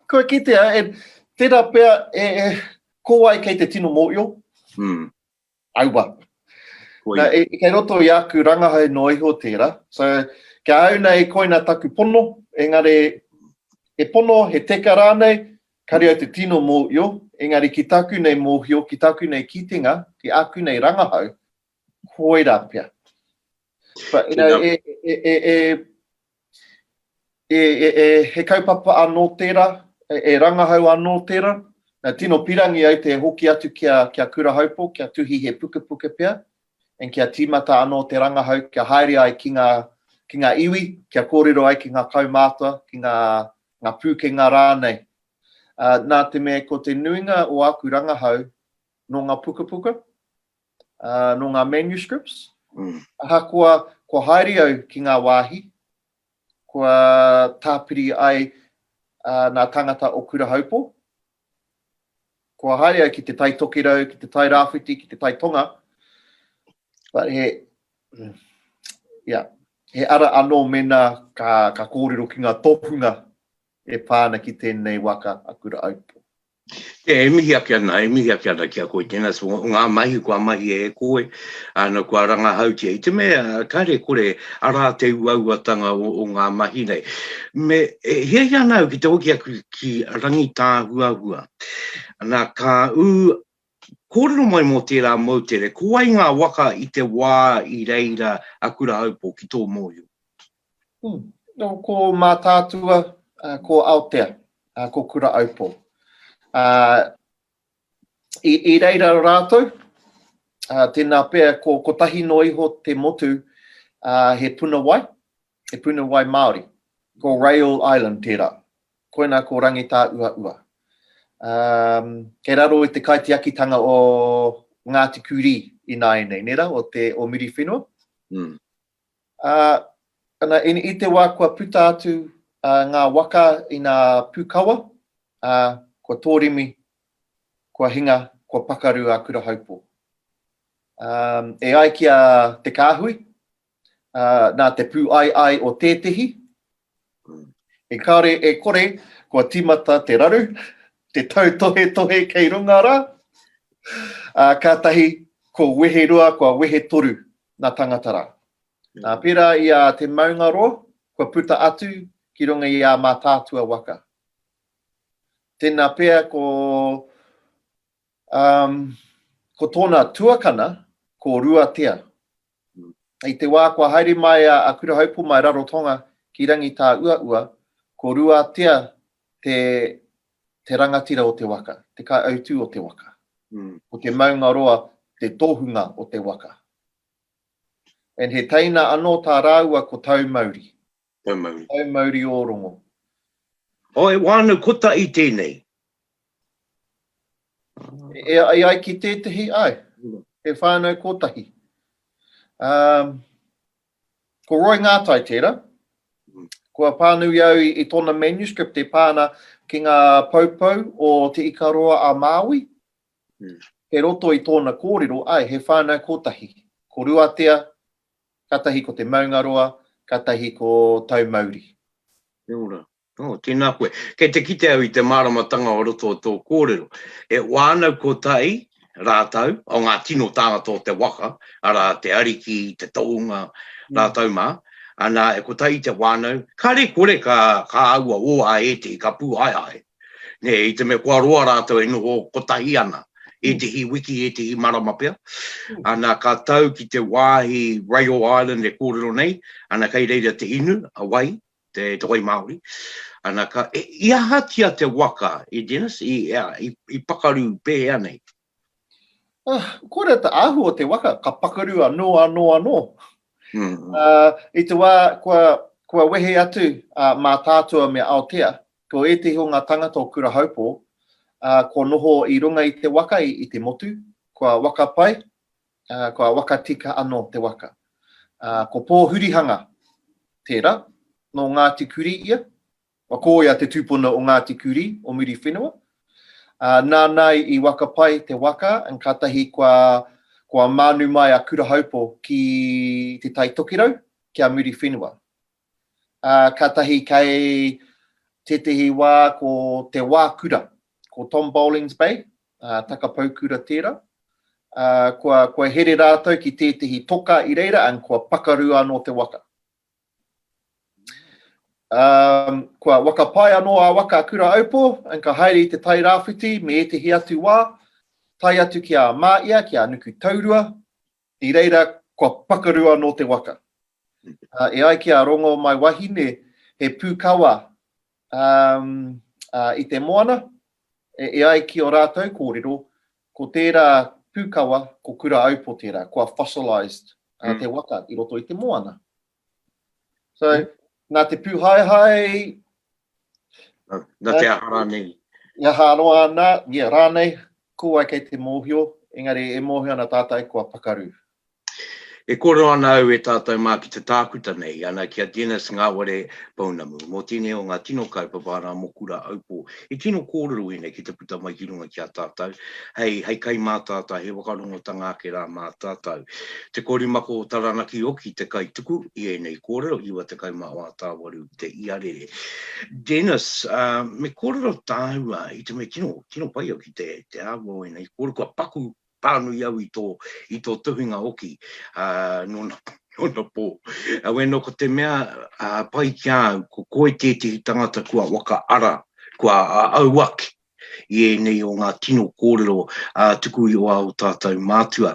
Koe ki te tērā pēr ko ai kei te tino mōio. Aua. Kei roto I aku rangahau no iho tērā. So, kia au nei koina taku pono, engari e pono he teka rānei, kari au te tino mōio, engari ki taku nei mōhio, ki taku nei kitenga, ki aku nei rangahau, hoi rā pia. But, he kaupapa anō tērā, e rangahau anō tērā, tino pirangi au te hoki atu kia Kurahaupō, kia tuhi he puke pia, en kia tīmata anō te rangahau, kia haere ai ki ngā iwi, kia kōrero ai ki ngā kaumātua, ki ngā pūke ngā rānei. Nā te mea ko te nuinga o aku rangahau no ngā puka, no ngā manuscripts. Aha kua haere au ki ngā wāhi, kua tāpiri ai nā tangata o Kurahaupō. Kua haere au ki te tai tokerau, ki te tai rāwhiti, ki te tai tonga. But he ara anō mena ka kōrero ki ngā tōpunga e pāna ki tēnei waka a Kurahaupō. E mihi ake ana kia koe tēnā so ngā mahi kua mahi e koe ana kua ranga hautia i te mea kare kore ara te uauatanga o ngā mahi nei me hea anau ki te hoki aku ki rangi tā hua ana ka kōrero mai mō tērā mautere ko ai ngā waka i te wā i reira a Kurahaupō ki tō mōiu No, ko mātātua ko Aotea ko Kurahaupō I reira rātou, tēnā pēr ko tahi no iho te motu he puna wai Māori, ko Rail Island tērā, koina ko rangi tā ua. Kei raro I te kaitiakitanga o Ngāti Kuri I nāenei, nera, o miri whenua. Ana I te wā kua puta atu ngā waka I ngā pūkawa, kua tōrimi, kua hinga, kua pakaru a Kurahaupō. E ai ki a te kāhui, nā te pū ai o tētehi. E kāre e kore, kua timata te raru, te tau tohe kei runga rā. Kātahi, ko wehe rua, kua wehe toru nā tangata rā. Nā pērā I a te maunga roa, kua puta atu ki runga I a mātātua waka. Tēnā pēr ko tōna tuakana, ko ruatea. I te wā kua haere mai a Kurahaupō mai rarotonga ki rangi tā ua, ko ruatea te rangatira o te waka, te kai autu o te waka. O te maunga roa, te tohunga o te waka. And he teina anō tā rāua ko tau Māori. Tau Māori o rongo. O e wānau kota I tēnei. E ai ki tētahi ai. E whānau kotahi. Ko roi ngātai tērā. Kua pānui au I tōna manuscript e pāna ki ngā paupau o te ikaroa a Māui. He roto I tōna kōrero, ai, he whānau kotahi. Ko ruatea, katahi ko te maungaroa, katahi ko tau Māori. Ora. Tēnā koe. Kei te kite au I te māramatanga o roto o tō kōrero. E wānau ko tai rātau, o ngā tino tāngata o te waka, ara te ariki, te tounga, rātau mā. Ana e ko tai te wānau, kare kore ka aua o a e te ka pū ai. Ne, I te me kua roa rātau e noho ko tai ana. E te hi wiki, e te hi maramapea. Ana ka tau ki te wāhi Rail Island e kōrero nei. Ana kei reira te inu, a wai. Te wai Māori. Ana ka, ia hatia te waka, Dennis, I pakaru pēhea nei. Kore te ahu o te waka, ka pakaru anō. I te wā, kua wehe atu mā tātua me Aotea, ko e te ho ngā tangata o Kurahaupō, ko noho I runga I te waka I te motu, kua wakapai, kua wakatika anō te waka. Ko pōhurihanga tērā, no Ngāti Kuri ia, wa kōia te tupuna o Ngāti Kuri o miri whenua. Nānai I wakapai te waka, an katahi kua manu mai a Kurahaupō ki te tai tokirau, ki a miri whenua. Katahi kei tetehi wā ko te wā kura, ko Tom Bowling's Bay, takapau kura tērā. Kua here rātou ki tetehi toka I reira, an kua pakaru anō te waka. Kua wakapai anō a waka Kurahaupō, an ka haere I te tai rāwhiti, me e te hi atu wā, tai atu ki a māia, ki a nuku taurua, I reira kua pakaru anō te waka. E ai ki a rongo mai Wahine, he pūkawa I te moana, e ai ki o rātou kōrero, ko tērā pūkawa, ko Kurahaupō tērā, kua fossilized te waka I roto I te moana. So, nā te pūhaihai... Nā te ahara nei. Ia hāroa nā, ia rānei, kua kei te mōhio, engari e mōhio ana tātai kua pakaru. E kōrero ana au e tātou mā ki te tākuta nei, ana kia Dennis Ngawhare Paunamu, mō tēne o ngā tino kaupapa rā mo Kurahaupō. E tino kōrero i nei ki te puta mai ki runga ki a tātou. Hei kai mā tātou, he wakarongotanga ake rā mā tātou. Te korimako o taranaki oki te kai tuku, i e nei kōrero, iwa te kai mā wā tāwaru te iarere. Dennis, me kōrero tāua i te me tino pai au ki te awo e nei, kōrero kua paku pānui au i tō tuhinga oki, nona pō. Weno ko te mea pai ki au, ko koe tētahi tangata kua waka ara, kua auaki, i e nei o ngā tino kōrero tuku i o au tātou mātua.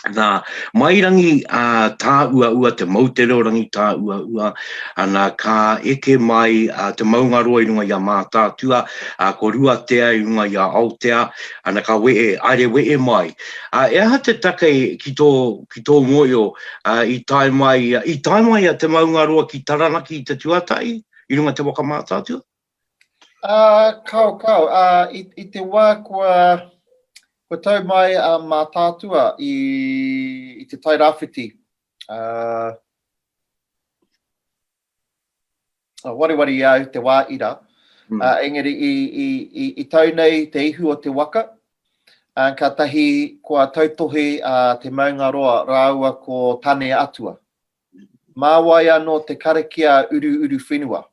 Nā, mairangi tā ua te mautereorangi tā ua, ana ka eke mai te maungaroa i runga i a mātātua, ko rua tea i runga i a Aotea, ana ka wee, aere wee mai. E aha te take ki tō moio i tai mai a te maungaroa ki taranaki i te Tuatahi, i runga te waka mātātua? Kau, i te wā Ko tau mai mā tātua i te tai rāwhiti. Wariwari au te wā ira. Engari i tau nei te ihu o te waka. Ka tahi kua tautohe te maungaroa rāua ko tāne atua. Māwai anō te karakia uru whenua.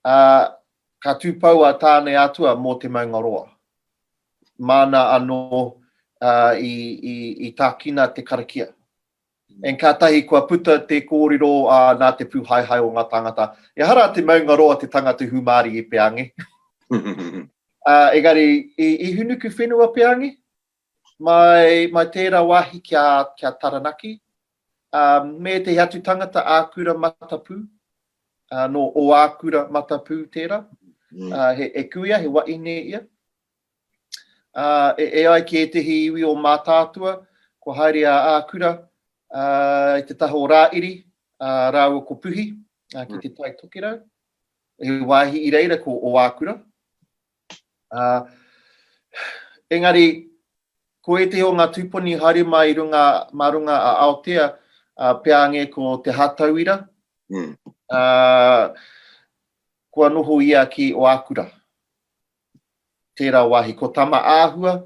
Ka tūpau a tāne atua mō te maungaroa. Mana anō i tākina te karakia. En ka tahi kua puta te kōrero nā te pūhaihai o ngā tangata. E hara te maungaroa te tangata humari i peangi. Egari, i hunuku whenua peangi, mai tērā wāhi kia taranaki, me te hatu tangata ākura matapu, no o ākura matapu tērā, he kuia, he Wahine ia. E ai ki e tehi iwi o mā tātua, ko haere a ākura, i te taho rāiri, rāua ko puhi, ki te tai tokerau. E wāhi i reira ko o ākura. Engari, ko e te o ngā tūpuni haere mai mā runga a Aotea, peange ko te hatauira. Kua noho ia ki o ākura. Tērā wāhi, ko Tama āhua,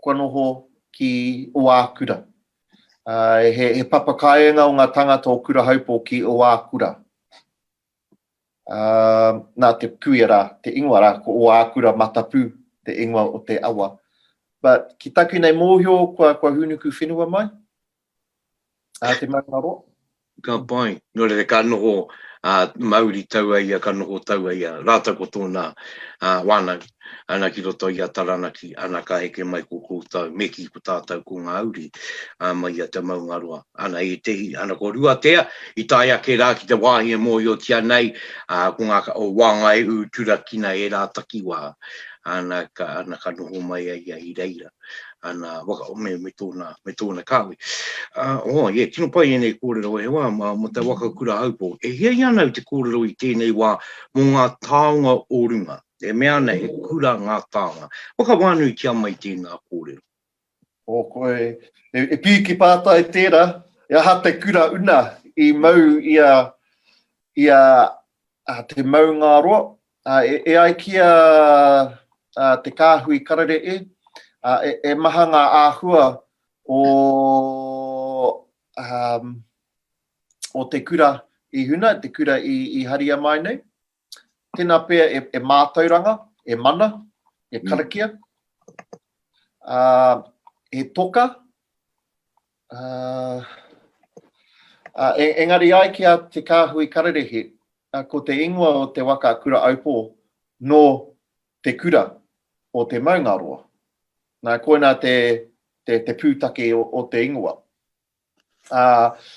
kua noho ki o ākura. He papakaenga o ngā tangata o Kurahaupō ki o ākura. Nā te kuia rā, te ingoa rā, ko o ākura matapu, te ingoa o te awa. But ki taku nei mōhio, kua hunuku whenua mai, te maungaroa. Ka pai, nō re ka noho Mauri taua ia, ka noho taua ia, rāta ko tōna wānau, ana ki roto i a taranaki, ana ka heke mai ko kōtau, me ki ko tātou ko ngā auri, mai a te maungaroa. Ana e tehi, ana ko rua tea, i tai ake rā ki te wāhia mō i o tia nei, ko ngā o wāngai u turakina e rā takiwā, ana ka noho mai ia i reira. Ana waka me tōna kawe. Tino pai e nei kōrero e wā, mo te waka Kurahaupō. E hei anau te kōrero i tēnei wā mō ngā taonga o runga. E mea nei, e kura ngā taonga. Waka wānui kia mai tēnā kōrero. Koe, e pī ki pātai tērā, e aha te kura una i mau ia te maungaroa. E ai kia te kāhui karare e maha ngā āhua o te kura i huna, te kura i haria mai nei. Tēnā pēr e mātauranga, e mana, e karakia, e toka. Engari ai kia te kāhui kararehe, ko te ingoa o te waka Kurahaupō no te kura o te maungaroa. Nā koina te pūtake o te ingoa.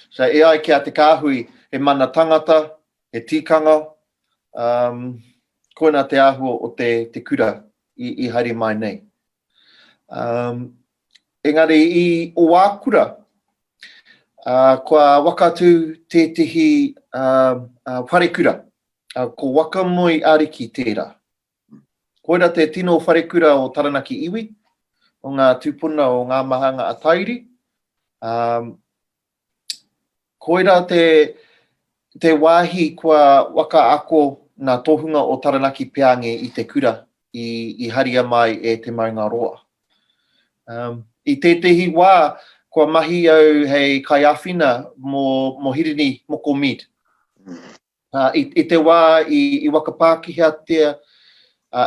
So e ai kia te kāhui e mana tangata, e tikanga, koina te āhua o te kura i haere mai nei. Engari i o ākura, kua wakatu tētahi wharekura, ko wakamoi ariki tērā. Koina te tino wharekura o taranaki iwi, o ngā tupuna o ngā mahanga a tairi, Koira te wāhi kua waka ako nā tohunga o Taranaki Peange i te kura i haria mai e te maunga roa. I tētehi wā, kua mahi au hei kaiawhina mo hirini moko mid. I te wā i wakapākihia tea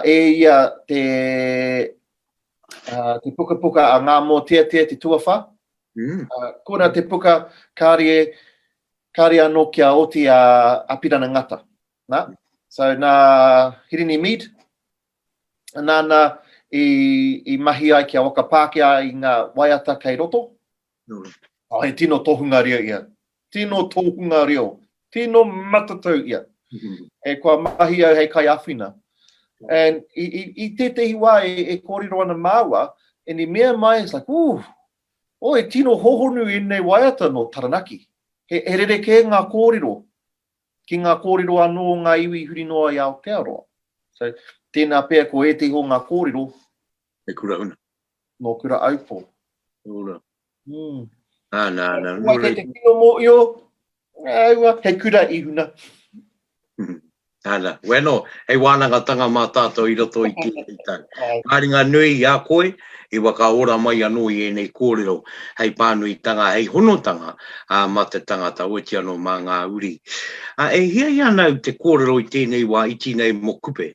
ia te puka a ngā mō te Tuawhā. Kona te puka kāre anō kia oti a pirana ngata. So nā hirini mid, nāna i mahi ai kia wakapākihia i ngā waiata kei roto. He tino tohunga rio ia. Tino tohunga rio. Tino matatau ia. E kua mahi au hei kaiawhina. And i tētehi wā e kōrero ana māua, and I mea mai, it's like, e tino hohonu I nei waiata no Taranaki. He rere ke ngā kōrero. Ki ngā kōrero anō ngā iwi huri noa I Aotearoa. So, tēnā pēr ko e te ho ngā kōrero. E kurauna. No Kurahaupō. Ora. Nā. Wai te kino mō io, he kura I huna. Nā. Weno, hei wānanga tanga mā tātou I roto I ki I tāu. Kāringa nui I a koe, I waka ora mai anō I nei kōrero, hei pānui tanga, hei honotanga, mā te tangata oti anō mā ngā uri. E hia ia nau te kōrero I tēnei wā iti nei mo kupe.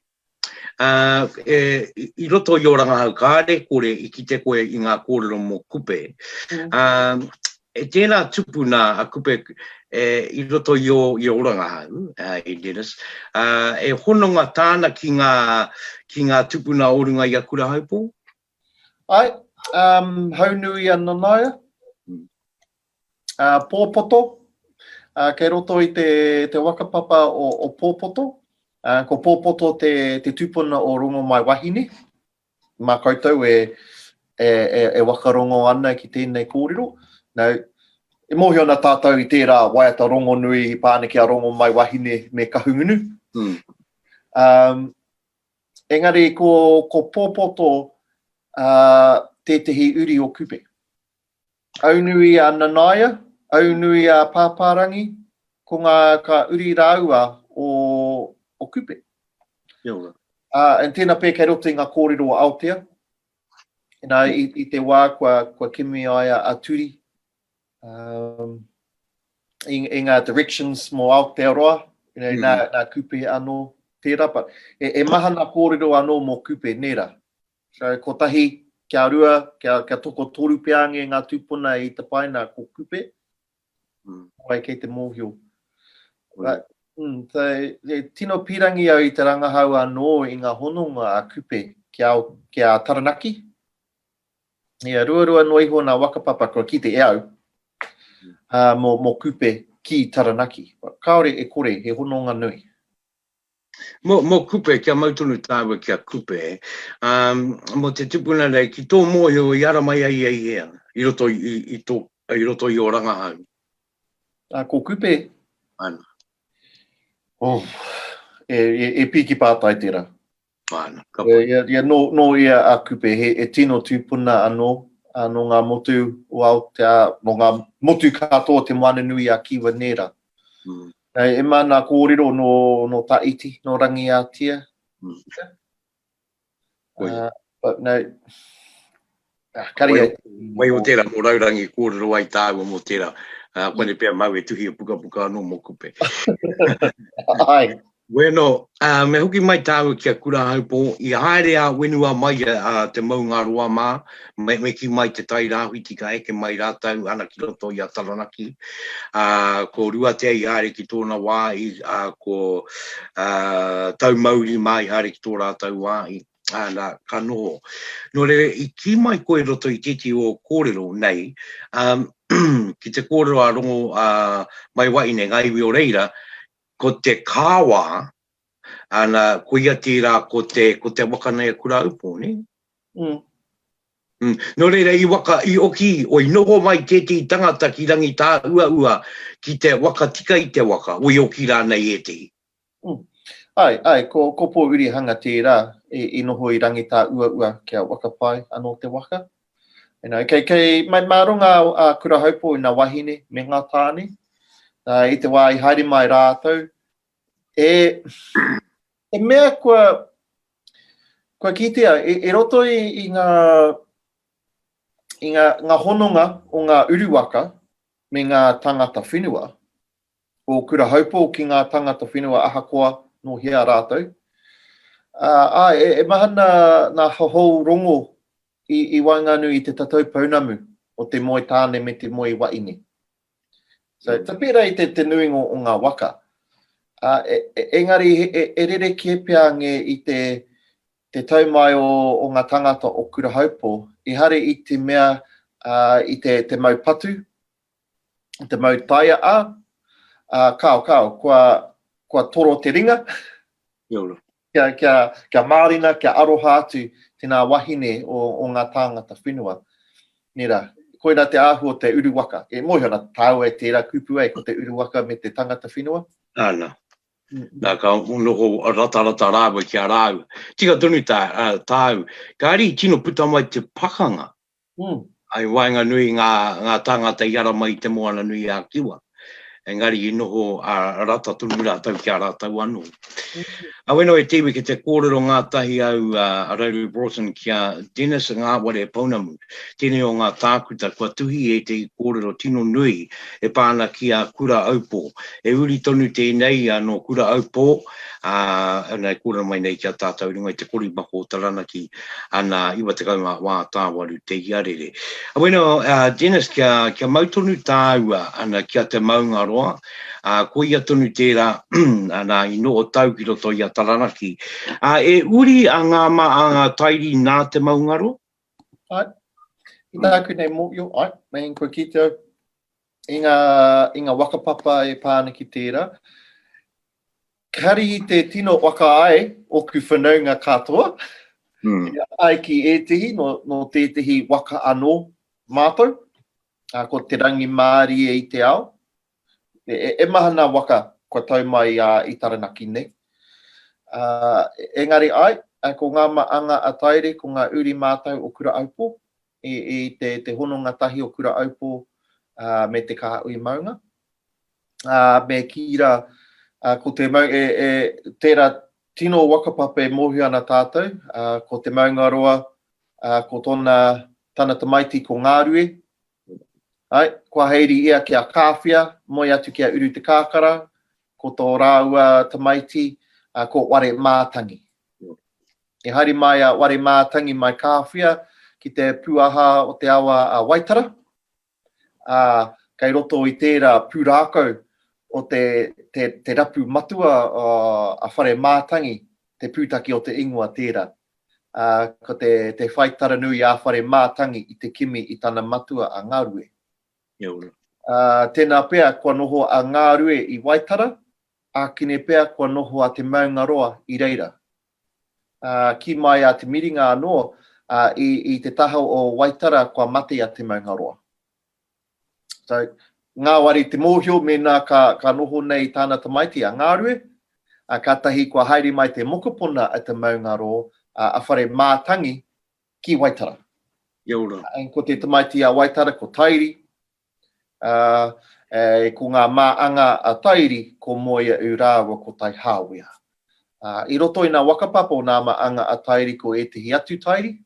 I roto I oranga hau kāre, kore I ki te koe I ngā kōrero mo kupe. E tēnā tupuna a kupe I roto I oranga hau, I Dennis. E hononga tāna ki ngā tupuna orunga I a Kurahaupō? Ai, hau nui ana naia. Pōpoto, kei roto I te whakapapa o pōpoto. Ko pōpoto te tupuna o rongo mai Wahine. Mā koutou e wakarongo ana ki tēnei kōrero. Nau, e mohi ana tātou I tērā waiata rongo nui I pāneke a rongo mai Wahine me kahungunu. Engari, ko pōpoto tētehi uri o kupe. Aunui a Nanaia, aunui a Pāpārangi, ko ka uri rāua o kupe. En tēnā pē kei roto I ngā kōrero o Aotea. I te wā kua kimi ai a turi. I ngā directions mō Aotearoa. Nā kupe anō tērā. E maha nā kōrero anō mō kupe nera. So, ko tahi kia rua, kia toko toru peange ngā tupuna I te paina ko kupe. Wai kei te mōhio. So, tino pirangi au I te rangahau anō I ngā hononga a kupe kia Taranaki. Ruarua noi ho nā whakapapa kua ki te eau mō kupe ki Taranaki. Kaore e kore, he hononga nui. Mo kupe, kia mautunu tāua kia kupe, mo te tupuna rei, ki tō mōhio I ara mai ai ea, I roto I o rangahau. Ko kupe? Ana. E piki pātai tērā. Ana, no ia a kupe, he tino tupuna anō ngā motu o Aotea, no ngā motu katoa te moana nui a kiwa nera. E mana kōrero no taiti, no rangi a tia. But no, kari Wai o tērā, mō raurangi kōrero ai tāua mō tērā. Kone pēr mau e tuhi e puka anō mō kupe. Ai. Bueno, me hoki mai tāua kia Kurahaupō, I haere a wenua mai te maunga roa mā, me ki mai te tai rāhui tika eke mai rātau ana ki roto I a Taranaki. Ko ruatea I haere ki tōna wā, ko tau mauri mai haere ki tō rātau wā, ana ka noho. No re, I ki mai koe roto I titi o kōrero nei, ki te kōrero a rongo mai Wahine ngaiwi o reira, ko te kāwā, ana ko ia tērā ko te waka nei a Kurahaupō, ne? No reira, I oki, o I noho mai tēti tangata ki rangi tā ua ki te waka tika I te waka, o I oki rā nei e te. Ai, ko pō uri hanga tērā, I noho I rangi tā ua kia waka pai anō te waka. Kei mai marunga a Kurahaupō i ngā wahine me ngā tāne, i te wā i haere mai rātou. E mea kua kitea, e roto i ngā hononga o ngā uruwaka me ngā tangata whenua, o Kurahaupō ki ngā tangata whenua ahakoa no hea rātou. E mahana nā hahou rongo i wainganui i te tatou paunamu o te moe tāne me te moe Wahine. So, ta pera i te nuingo o ngā waka. Engari, e rere ki pia nge i te taumai o ngā tangata o Kurahaupō, i hare i te mea i te mau patu, te mau taia kao, kua toro te ringa. Kia mārina, kia aroha atu tēnā wahine o ngā tāngata whenua. Nera, koina te āhua te uruwaka. E moihana tāu e tērā kupu ko te uruwaka me te tangata whenua. Ana. Nā ka unoko rata rāwa ki a rāu. Tika tonu tāu. Ka ari tino puta mai te pakanga. Ai wainga nui ngā tangata i ara mai te moana nui a kiwa. Engari i noho a rata tunu rātau ki a rātau anō. Aweno e tewe ki te kōrero ngā tahi au a Rauru Broughton ki a Dennis Ngawhare paunamu. Tēnei o ngā tākuta kua tuhi e te kōrero tino nui e pāna ki a Kurahaupō. E uri tonu tēnei anō Kurahaupō, nei kōrero mai nei ki a tātou ringa i te kori mako taranaki ana iwa te kaunga wā tāwaru te iarere. Aweno, Dennis kia mautonu tāua ana ki a te maunga roa. Ko ia tonu tērā ana i no o tau ki roto i a taranaki. E uri a ngā tairi nā te maungaro? Ai, i nāku nei mōio, nei kua ki te i ngā whakapapa e pāna ki tērā. Kari i te tino waka ai o ku whanaunga katoa. Ai ki e tehi no tētehi waka anō mātou. Ko te rangi Māori e i te ao. E mahana waka kua tau mai i taranaki nei. Engari ai, ko ngā maanga a taire, ko ngā uri mātau o Kurahaupō, i te hononga tahi o Kurahaupō me te kaha ui maunga. Me kira, ko te tērā tino wakapape mohi ana tātou, ko te maunga roa, ko tōna tana tamaiti ko Ngārue. Ai, kua heiri ia ki a kāwhia, moi atu ki a uru te kākara, ko tō rāua tamaiti, ko ware mātangi. E hari mai a ware mātangi mai kāwhia ki te puaha o te awa a Waitara. Kei roto i tērā pūrākau o te rapu matua a whare mātangi, te pūtaki o te ingoa tērā. Ko te whaitara nui a whare mātangi i te kimi i tana matua a Ngārue. Tēnā pea kua noho a Ngārue i Waitara, kine pea kua noho a te maungaroa i Reira. Ki mai a te miringa anō, i te taha o Waitara kua mate a te maungaroa. So, ngā wari te mōhio me nā ka noho nei tāna tamaiti a Ngārue, ka tahi kua haere mai te mokopuna a te maungaroa a whare mātangi ki Waitara. Ko te tamaiti a Waitara ko Tairi, ko ngā maanga a tairi ko moia urawa ko tai hāwea. I roto i ngā whakapapa o ngā maanga a tairi ko e tehi atu tairi,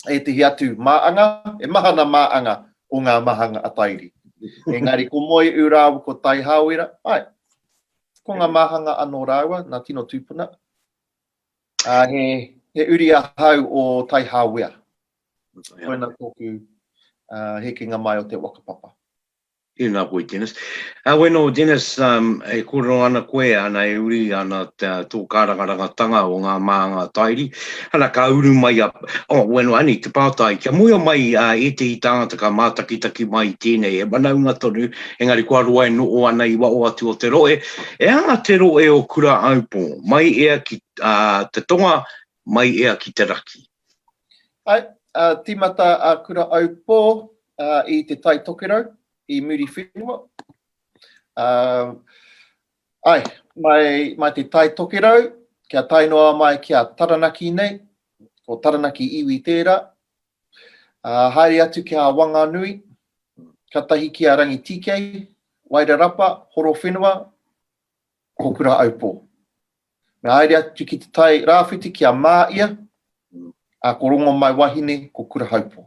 e tehi atu maanga, e mahana maanga o ngā mahanga a tairi. Engari ko moia urawa ko tai hāwea, ai, ko ngā mahanga anō rāua, ngā tino tupuna, he uri a hau o tai hāwea. Koina tōku hekinga mai o te whakapapa. Ina koe, Dennis. Weno, Dennis, e kōrero ana koe ana e uri ana tō kārangarangatanga o ngā maanga tairi. Ana ka uru mai weno ani, te pātai, kia moia mai e te i tāngata ka mātakitaki mai tēnei, e manaunga tonu, engari kua roa e no o ana i wao atu o te roe. E anga te roe o Kurahaupō, mai ea ki te tonga, mai ea ki te raki. Ai, timata a Kurahaupō i te tai tokerau, i muri whenua. Ai, mai te tai tokerau, kia tainoa mai kia taranaki nei, ko taranaki iwi tērā. Haere atu ki a Wanganui, katahi ki a rangi tikei, Wairarapa, horo whenua, ko Kurahaupō. Me haere atu ki te tai rāwhiti ki a Māia, ko rongo mai Wahine, ko Kurahaupō.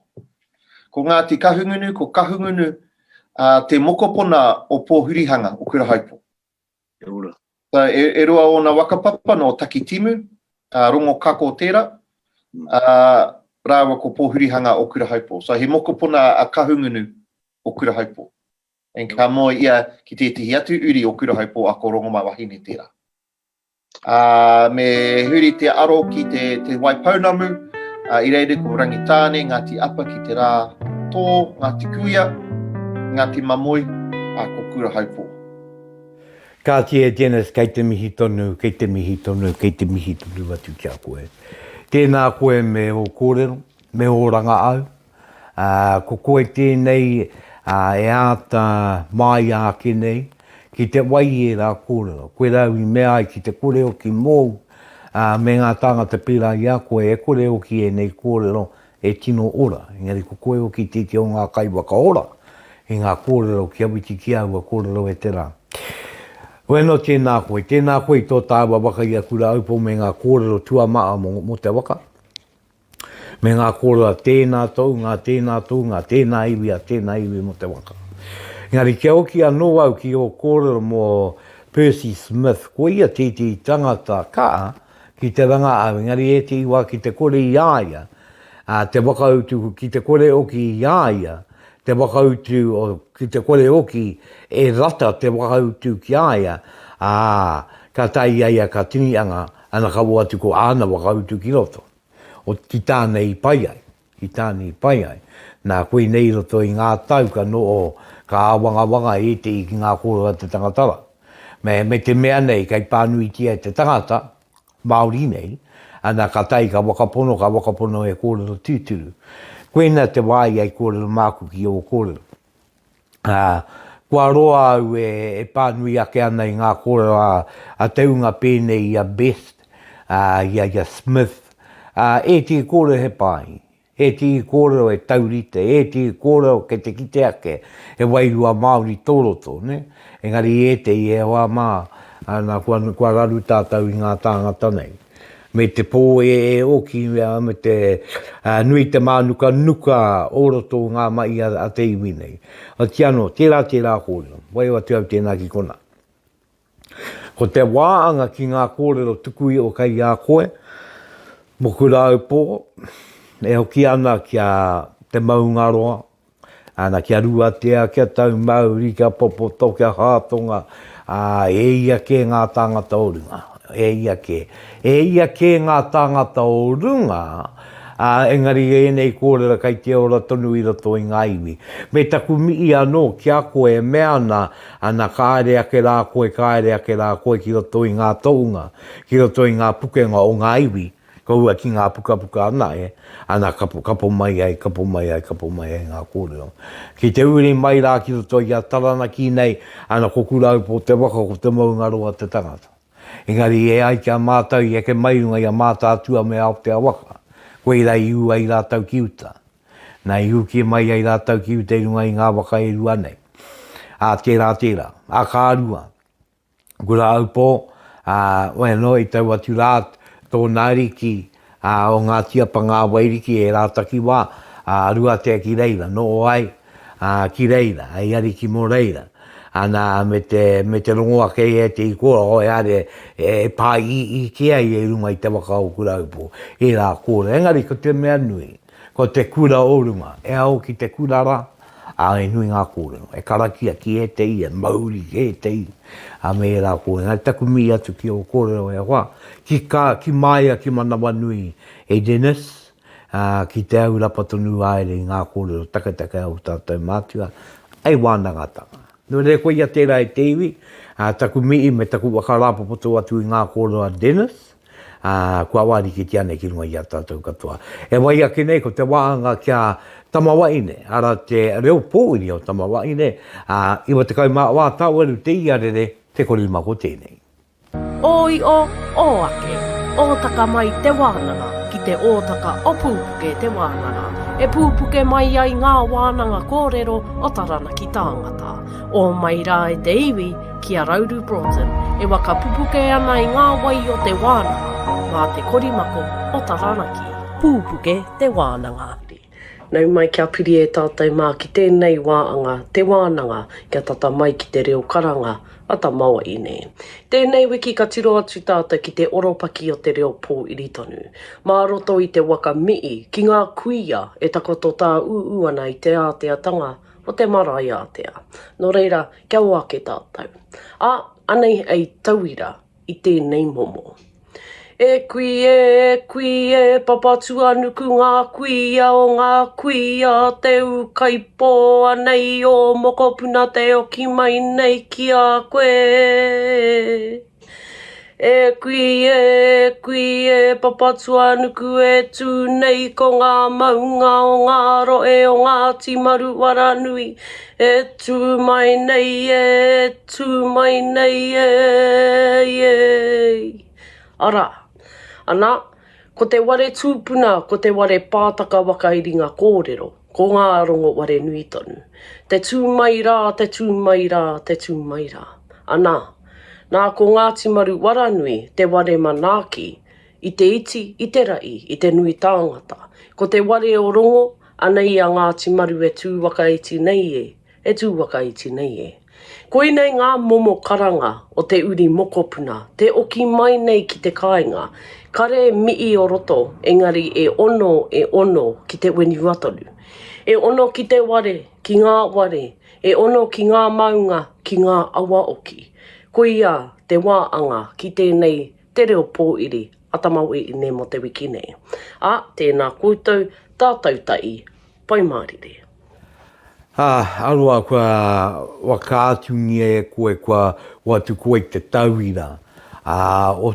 Ko Ngāti Kahungunu, ko Kahungunu, te mokopona o pōhurihanga o Kurahaupō. Hura. E rua o na whakapapa no takitimu, rongo kako tērā, rāwa ko pōhurihanga o Kurahaupō. So he mokopona a kahungunu o Kurahaupō. En ka moe ia ki te tihi atu uri o Kurahaupō a ko rongo mai Wahine tērā. Me huri te aro ki te waipaunamu, I reire ko rangitāne, Ngāti apa ki te rā tō, Ngāti kuia, Ngāti mamoi, ko Kurahaupō. Ka tia Dennis, kei te mihi tonu, kei te mihi tonu, kei te mihi tonu atu kia koe. Tēnā koe me o kōrero, me o ranga au. Ko koe tēnei e āta mai ake nei, ki te wai e rā kōrero. Koe rau I mea ai ki te kōrero ki mou, me ngā tangata pērā I a koe e kōrero ki e nei kōrero e tino ora. Engari ko koe o ki te o ngā kai waka ora, e ngā kōrero ki awiti ki aua kōrero e te rā. Weno tēnā koe I tō tāua waka I a Kurahaupō me ngā kōrero tuamaa mo te waka. Me ngā kōrero tēnā tau, ngā tēnā iwi mo te waka. Ngari kia oki anō au ki o kōrero mo Percy Smith, ko ia te tangata ka ki te ranga au, ngari e te iwa ki te kore I aia, te wakautu ki te kore oki I aia, te wakautu o ki te kore oki e rata te wakautu ki aia, ka tai aia ka tinianga, ana ka watu ko ana wakautu ki roto. O ki tānei pai ai, nā koe nei roto I ngā tau ka no o ka wanga e te I ki ngā kōrero te tangatara. Me te mea nei, kai pānui tia te tangata, Māori nei, ana ka tai ka wakapono e kōrero tūturu. Koena te wai ai kōrero māku ki o kōrero. Kua roa au e pānui ake ana I ngā kōrero a teunga pēnei I a Best, I a Smith, e te kōrero he pai, e te kōrero e taurite, e te kōrero ke te kite ake, e wairua Māori tōroto, ne? Engari e te I e hoa mā, ana kua raru tātau I ngā tāngata nei. Me te pō e oki, me te nui te mānuka oroto ngā mai a te iwi nei. O tiano, tērā kōrero, wai wa tuau tēnā ki kona. Ko te wāanga ki ngā kōrero tukui o kai a koe, mo Kurahaupō, e hoki ana kia te maungaroa, ana kia ruatea, kia tau mauri, kia popoto, kia hātonga, e ia ke ngā tāngata o runga. E ia ke ngā tāngata o runga, engari e nei kōrero kai te ora tonu I roto I ngā iwi. Me taku mii anō kia koe mea ana kāre ake rā koe ki roto I ngā tounga, ki roto I ngā pukenga o ngā iwi, kaua ki ngā puka ana ana kapo mai ai ngā kōrero. Ki te uri mai rā ki roto I a taranaki nei, ana ko Kurahaupō te waka ko te maungaroa te tangata. Engari e ai kia mātau I eke mairunga I a mātātua me Aotea waka. Koe rai iu ai rātau ki uta. Nā iu ki mai ai rātau ki uta I runga I ngā waka e rua nei. Tērā. Ka rua. Kurahaupō, weno I tau atu rāt tō nāriki o ngā tiapa ngā wairiki e rātaki wā. Rua te ki reira, no o ai ki reira, ai ari ki mo reira. Ana me te rongoa kei e te ikora o e are e pā I kia I e runga I te waka o Kurahaupō. E rā kōrero, engari ko te mea nui, ko te kura o runga, e au ki te kura rā, e nui ngā kōrero, e karakia ki e te I, e mauri ki e te I, me e rā kōrero. Engari taku mi atu ki o kōrero e hoa, ki maia ki manawa nui e Dennis, ki te au rapatonu aere I ngā kōrero takataka au tātou mātua, ai wānanga tanga. No re koe ia tērā e te iwi, taku mii me taku wakarapopoto atu I ngā kōrero a Dennis, kua wāri ki te ane ki runga I a tātou katoa. E wai ake nei ko te wāhanga kia Tama Wahine, ara te reo pōiri o Tama Wahine, iwa te kaumā wā tāu aru te iarere, te korima ko tēnei. Oi o ake. ōtaka mai te wānanga ki te ōtaka o Pupuke Te Wānanga. E pupuke mai ai ngā wānanga kōrero o taranaki tāngata. O mai rā e te iwi ki a Rauru Broughton, e waka pupuke ana i ngā wai o te wānanga, ngā te korimako o taranaki. Pupuke Te Wānanga. Nau mai kia piri e tātai mā ki tēnei wāanga te wānanga kia tata mai ki te reo karanga a ta Wahine. Tēnei wiki ka tiro atu tātai ki te oropaki o te reo pō iritonu. Mā roto i te waka mii ki ngā kuia e takoto tā uana i te āteatanga o te marae ātea. Nō reira, kia wake tātou. Anei ei tauira i tēnei momo. E kuie, papatua nuku ngā kuia o ngā kuia te ukaipo anei o mokopuna te oki mai nei ki a koe. E kuie, papatua nuku e tū nei ko ngā maunga o ngā roe o ngā timaru waranui. E tū mai nei Ara. Ana, ko te ware tupuna, ko te ware pātaka waka i ringa kōrero, ko ngā rongo ware nui tonu. Te tū mai rā. Ana, nā ko ngā timaru waranui, te ware manaki, i te iti, i te rai, i te nui tāngata. Ko te ware o rongo, anei a ngā timaru e tū wakaiti nei e. Koe nei ngā momo karanga o te uri mokopuna, te oki mai nei ki te kāinga, kare mii o roto, engari e ono ki te weniwatoru. E ono ki te ware, ki ngā ware, e ono ki ngā maunga, ki ngā awa oki. Ko ia te wāanga ki tēnei te reo pōiri, atamau i ne mo te wiki nei. Tēnā koutou, tātou tai, pai mārire. Arua kua wakatungi e koe kua watu koe te tauira o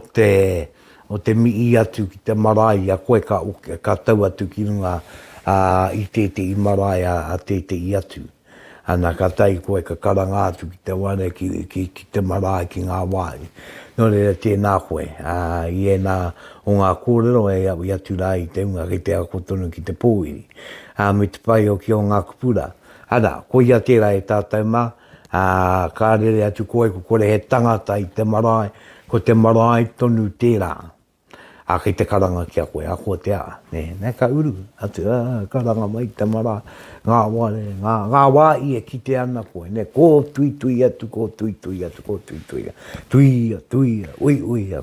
te mii atu ki te marae a koe ka tau atu ki runga i i marae a i atu. Ana ka tai koe ka karanga atu ki te wane ki te marae ki ngā wai. Nō reira tēnā koe, i e nā o ngā kōrero e au i atu rā i te unga ki te akotonu ki te pōiri. Me te pai o ki o ngā kupura. Ana, ko ia tērā e tātou mā, ka rere atu koe ko kore he tangata i te marae, ko te marae tonu tērā. Kei te karanga kia koe, ko te ne ka uru, atu, karanga mai te marae, ngā ware, ngā wāi e ki te ana koe, ko tui atu, ui,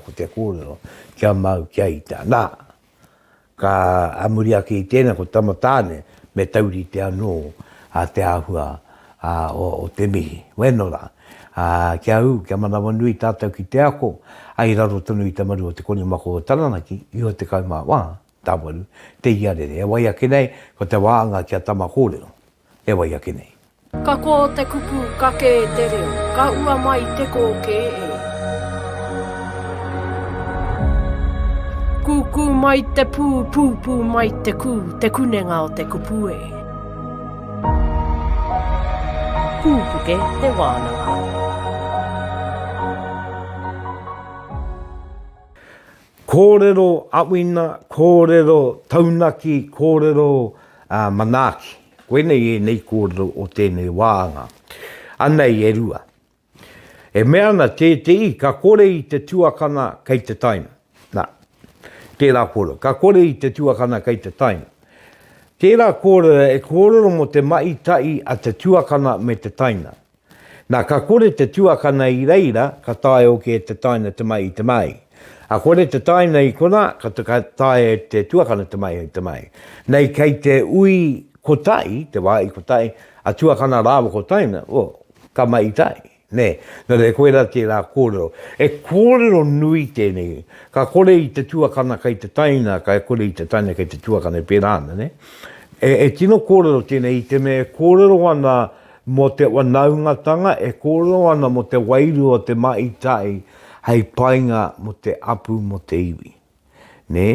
ko te kōrero, kia mau, kia ita. Nā, ka amuri ake i tēnā ko tamatāne, me tauri te anō, te ahua o te mihi. Wenora, kia mana wanui tātou ki te ako, ai raro tonu i te maru o te korimako o taranaki, i o te kaumā wā, tāwaru, te iarere. E wai ake nei, ko te wāhanga kia Tama kōrero. E wai ake nei. Ka kō te kupu kake te reo, ka ua mai te koke e. Kuku mai te pū mai te kunenga o te kupu e. Pupuke Te Wānanga. Kōrero awina, kōrero taunaki, kōrero manaki. Koe nei e nei kōrero o tēnei wāanga. Anei e rua. E mea ana te ka kore i te tuakana kei te taina. Nā, tērā kōrero. Ka kore i te tuakana kei te taina. Tērā kōrero e kōrero mo te maitai a te tuakana me te taina. Nā ka kore te tuakana i reira, ka tae o ke te taina te mai i te mai. A kore te taina i kona, ka tae te tuakana te mai i te mai. Nei kei te ui kotai, te wā i kotai, a tuakana rāwa kotaina, ka maitai. Ne, nā re koera tērā kōrero. E kōrero nui tēnei. Ka kore i te tuakana kei te taina, ka kore i te taina kei te tuakana e pērāna, ne? E tino kōrero tēnei, te me kōrero ana mo te wanaungatanga, e kōrero ana mo te wairu o te maitai, hei painga mo te apu mo te iwi. Ne?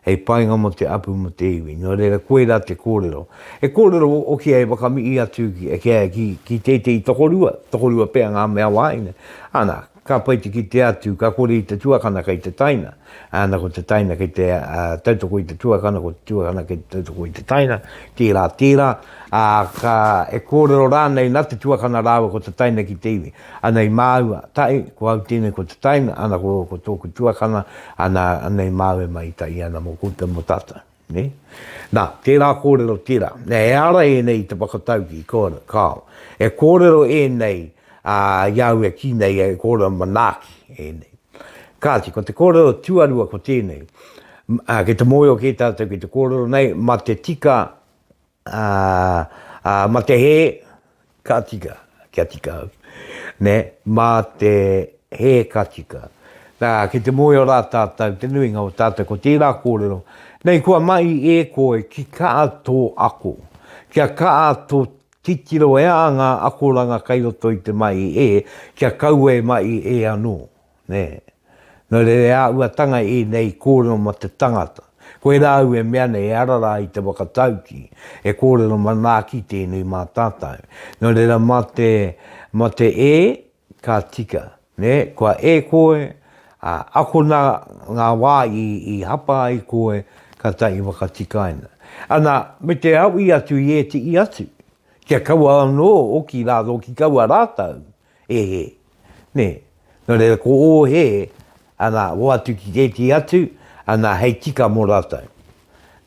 Hei painga mo te apu mo te iwi. Nō reira koera te kōrero. E kōrero o ki e wakami i atu ki te tokorua pēa ngā mea Wāhine. Ana, ka paiti ki te atu, ka kore i te tuakana kei te taina. Ana ko te taina kei te tautoko i te tuakana, ko te tuakana kei te tautoko i te taina, tērā. Ka e kōrero rānei nā te tuakana rāua ko te taina ki te iwi. Ana i māua, tae, ko au tēnei ko te taina, ana ko tōku tuakana, ana i māua mai tai ana mo kuta mo tata. Ne? Nā, tērā kōrero tērā. Nē, e ara e nei te whakatauki i kāo. E kōrero e nei, iau e ki nei e kōrero manaki e nei. Kāti, ko te kōrero Tuarua ko tēnei, ke te moio ke tātou ki te kōrero nei, ma te tika, ma te he, ka tika au, ne, ma te he ka tika. Ke te moio rā tātou, te nuinga o tātou ko tērā kōrero, nei kua mai e koe ki ka ato ako, kia ka ato titiro e a ngā akoranga kai roto i te mai e, kia kaue mai e anō, ne. No re a uatanga e nei kōrero ma te tangata. Koe rāu e mea nei arara i te whakatauki, e kōrero manaki tēnei mā tātou. No re ra ma te e, ka tika, ne, kua e koe, ako ngā wā i hapa i koe, ka tai whakatikaina. Ana, me te au i atu i e te i atu, kia kaua anō o ki rāro ki kaua rātau, he, ne, no re ko o he, ana o atu ki te atu, ana hei tika mō rātou.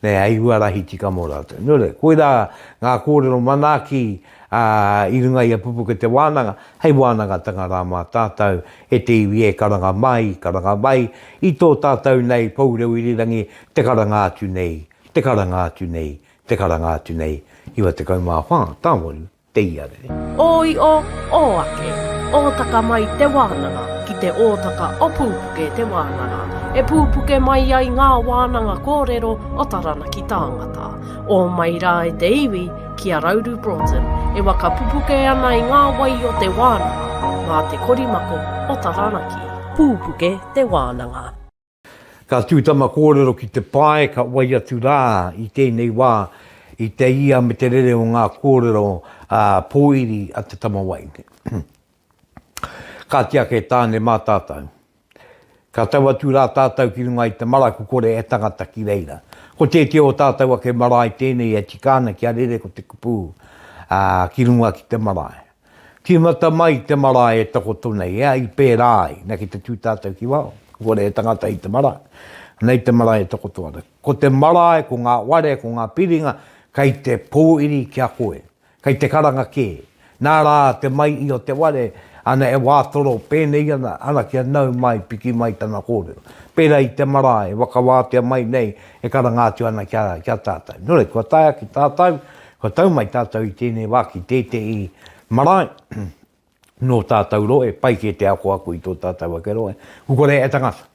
Ne, hei huarahi tika mō rātou. Nore, koe rā ngā kōrero manaki i runga i a Pupuke Te Wānanga, hei wānanga tanga rā mā tātou, e te iwi e karanga mai, i tō tātou nei, paureu i rirangi, te karanga atu nei, te karanga atu nei, te karanga atu nei, iwa te kaumā whā, tāmoru, te iare. Oi o ake, o taka mai te wānanga, ki te ōtaka o Pupuke Te Wānanga. E pūpuke mai ai ngā wānanga kōrero o taranaki tāngata. O mai rā e te iwi ki a Rauru Broughton, e waka pupuke ana i ngā wai o te wānanga, ngā te korimako o taranaki. Pupuke Te Wānanga. Ka tūtama kōrero ki te pae, ka wai atu rā i tēnei wā, i te ia me te rere o ngā kōrero pōiri a te tamawaine. Ka tia ke tāne mā tātou. Ka tau atu rā tātou ki runga i te maraku kore e tangata ki reira. Ko te o tātou a ke marae tēnei e tikana ki a rere ko te kupu ki runga ki te marae. Ki mata mai te marae e tako tonei, ea i pērai, na ki te tū tātou ki wao. Kore e tangata i te marae. Nei te marae e tako tuara. Ko te marae, ko ngā ware, ko ngā piringa, kai te pōiri ki a koe. Kai te karanga ke. Nā rā te mai i o te ware, ana e wātoro, pēnei ana kia nau mai, piki mai tana kōrero. Pēra i te marae, waka wātea mai nei, e karangātu ana kia tātou. Nore, kua taia ki tātou, kua tau mai tātou i tēnei waki, tēte i marae, no tātou roe, pai ke te ako aku i tō tātou ake roe. Kukore e tangata.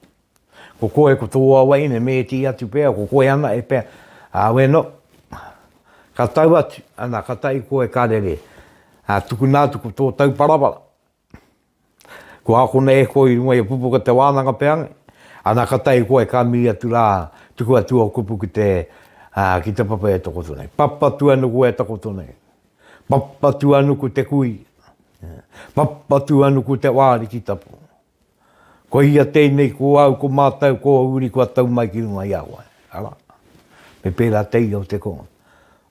Ko koe ko tō Wahine, me ti atu pēr, ko koe ana e pēr. Awe no, ka tau atu, ana ka tai koe karere. Tuku nā tuku tō tau parapara. Ko ako ne e koe i runga i a Pupuke Te Wānanga peange. Ana ka tai koe ka mi atu rā, tuku atu o kupu ki te papa e toko tonei. Papa tuanuku e toko tonei. Papa tuanuku te kui. Papa tuanuku te wāri ki tapu. Ko ia tēnei ko au, ko mātau, ko uri, ko atau mai ki runga i awa. Ara. Me pēra tei au te kōna.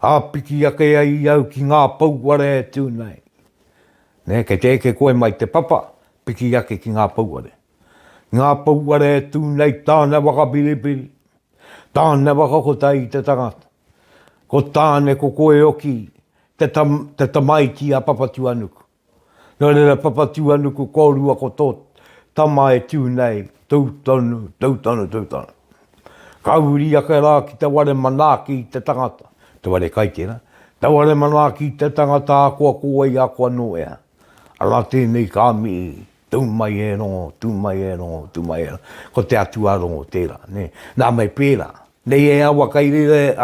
Āpiki ake ai au ki ngā pauare e tūnei. Ne, kei te eke koe mai te papa, piki ake ki ngā pauare. Ngā pauare e tūnei tāna waka piripiri. Tāna waka kotai i te tangata. Ko tāne ko koe oki, te tamaiti a papa tuanuku. Nō reira papa tuanuku kōrua ko tō Tama e tūnei, tautonu. Kauri ake rā ki te ware manaki i te tangata. Te ware kai tēnā. Te ware manaki i te tangata a kua koe i a kua noea. Ara tēnei kāmi, tūmai e rongo. Ko te atua rongo tērā. Ne? Nā mai pērā. Nei e awa kai rere,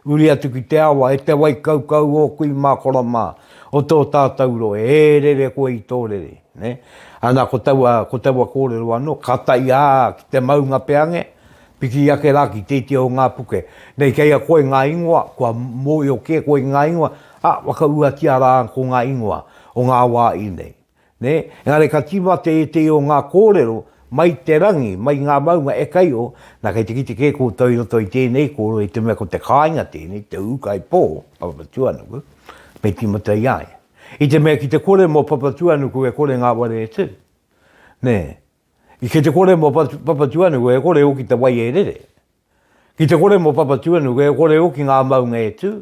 uri atu ki te awa, e te wai kaukau o kui mā kora mā. O tō tātou roe, e rere koe i tō rere. Ne? Ana ko taua kōrero anō, ka tai ki te maunga peange, piki ake rā ki tētia o ngā puke. Nei kei a koe ngā ingoa, kua moi o ke koe ngā ingoa, waka ua kia rā ko ngā ingoa o ngā wā i nei. Ne? Engari ka timate e te o ngā kōrero, mai te rangi, mai ngā maunga e kai o, nā kei te ki te ke kōtau i roto i tēnei kōrero, i te mea ko te kāinga tēnei, te ukai pō, papatuanuku, me timata i ai. I te mea ki te kore mō papatuanuku e kore ngā ware e tiri. Ne? I ke te kore mō papatuanuku e kore o ki te wai e rere. Ki te kore mō papatuanuku e kore o ki ngā maunga e tū.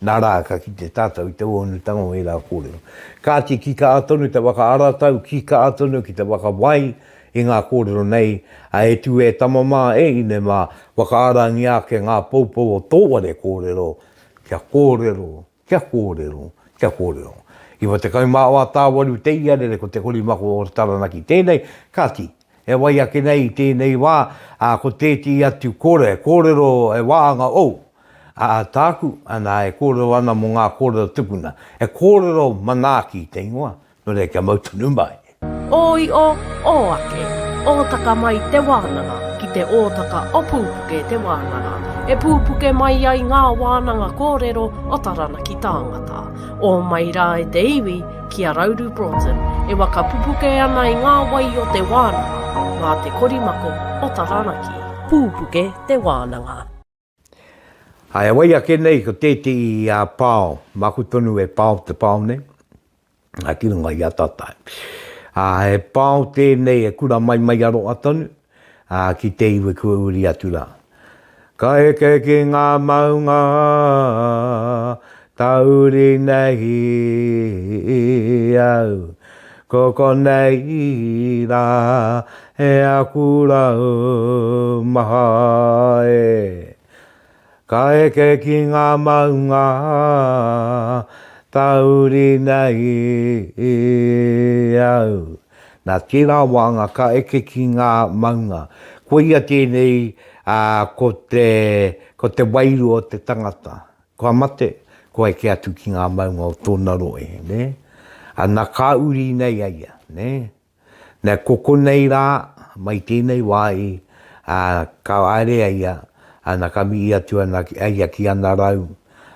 Nā rā ka ki te tātou i te onu tango e rā kōrero. Kāti ki ka atonu te waka aratau, ki ka atonu ki te waka wai i ngā kōrero nei, a e tu e tamama e ine mā waka arangi ake ngā poupou o tōware kōrero, kia kōrero, kia kōrero, kia kōrero. Iwa te kaumāua tāwaru te iarere ko te korimako o taranaki tēnei, kāti, e wai ake nei tēnei wā, ko tēti atu kōrero e wāhanga o. A tāku, ana e kōrero ana mo ngā kōrero tupuna. E kōrero manaki te ingoa, no re kia mautunu mai. Oi o ake, ōtaka mai te wānanga, ki te ōtaka o Pupuke Te Wānanga. E pupuke mai ai ngā wānanga kōrero o taranaki tāngata. O mai rā e te iwi ki a Rauru Broughton, e waka pupuke ana i ngā wai o te wānanga, ngā te korimako o taranaki. Pupuke Te Wānanga. Ai, wai ake nei ko tēti i a pāo, maku tonu e pāo te pāo nei, a ki runga i a tatai. E pāo tēnei e kura mai aro atonu, ki te iwe kua uri atu rā. Ka eke ki ngā maunga, tauri nei au, koko nei rā, e a kura maha e. Ka eke ki ngā maunga, tauri nei au. Nā tērā wānga, ka eke ki ngā maunga. Ko ia tēnei ko te wairu o te tangata. Kua mate, ko eke atu ki ngā maunga o tōna roe. Ne? Nā ka uri nei aia. Ne? Nā koko nei rā, mai tēnei wai, ka aere aia. Ana ka mi atu ana aia ki ana rau,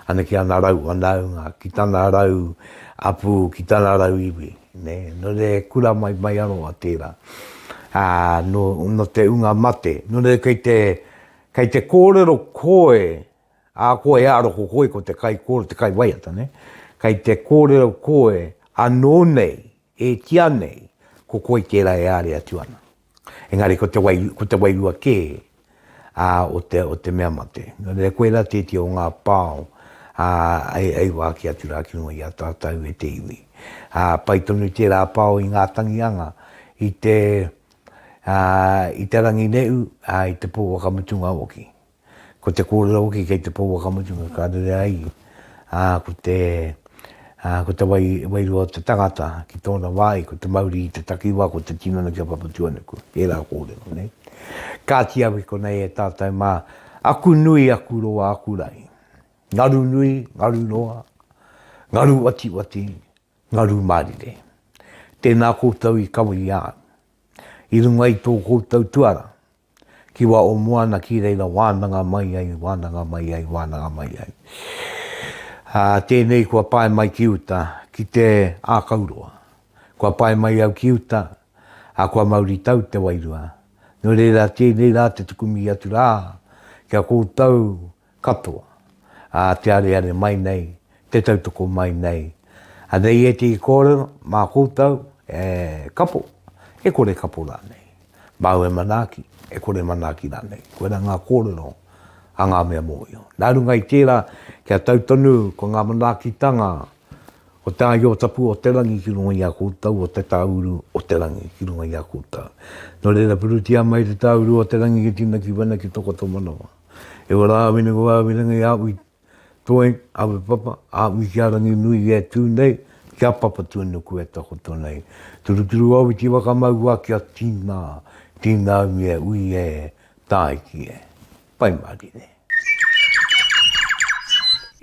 ana ki ana rau anaunga, ki tana rau apu, ki tana rau iwi. Ne? No re kura mai aro a tērā. No te unga mate, no re kei te kōrero koe, koe aro ko koe ko te kai kōrero, te kai waiata, ne? Kei te kōrero koe, anō nei, e tia nei, ko koe tērā e are atu ana. Engari ko te wairua ke, o te mea mate. No re koe la tēti o ngā pāo, ai wā ki atu rā ki nui a tātau e te iwi. Pai tonu tērā pāo i ngā tangianga, i te rangi neu, i te pō wakamutunga oki. Ko te kōrero oki kei te pō wakamutunga kādere ai. Ko te wairu o te tangata ki tōna wai, ko te mauri i te takiwa, ko te tinana kia papatuanuku. Tērā kōrero, ne? Kāti awi ko nei e tātai mā, aku nui aku roa aku rai. Ngaru nui, ngaru roa, ngaru wati, ngaru marire. Tēnā koutou i kawa i āu. I runga i tō koutou tuara. Ki wā o moana ki reira wānanga mai ai, wānanga mai ai, wānanga mai ai. Tēnei kua pai mai ki uta, ki te ākauroa. Kua pai mai au ki uta, kua mauri tau te wairua. No reira tēnei rā te tukumi atu rā, kia koutou katoa. Te are mai nei, te tautoko mai nei. Nei e te kōrero, mā koutou, kapo, e kore kapo rā nei. Mau e manaki, e kore manaki rā nei. Koe rā ngā kōrero, a ngā mea mōio. Nā runga i tērā, kia tautonu, ko ngā manaki tanga, o te ai o tapu o te rangi ki runga i a koutou, o te tauru o te rangi ki runga i a koutou. No reira purutia mai te tauru o te rangi ki tina ki wana ki toko tō manawa. E wara awina ko awina ngai awi toi, awi papa, awi kia rangi nui e tūnei, kia papa tūnuku e toko tōnei. Turuturu awi ti waka maua kia tīnā ui e ui e tāi ki e. Pai marire.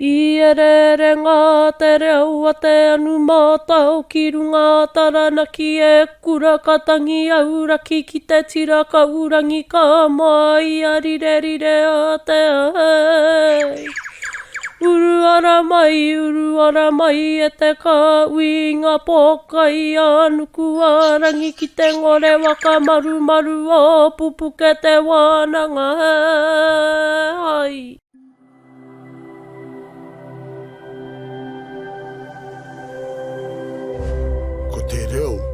I ere ngā te reo a te anu mātau ki runga taranaki e kura katangi auraki ki te tira ka urangi ka mai a rire a te ai. uru ara mai e te kawi ngā pōkai anuku arangi ki te ngore waka maru maru o Pupuke Te Wānanga hai. Ko te reo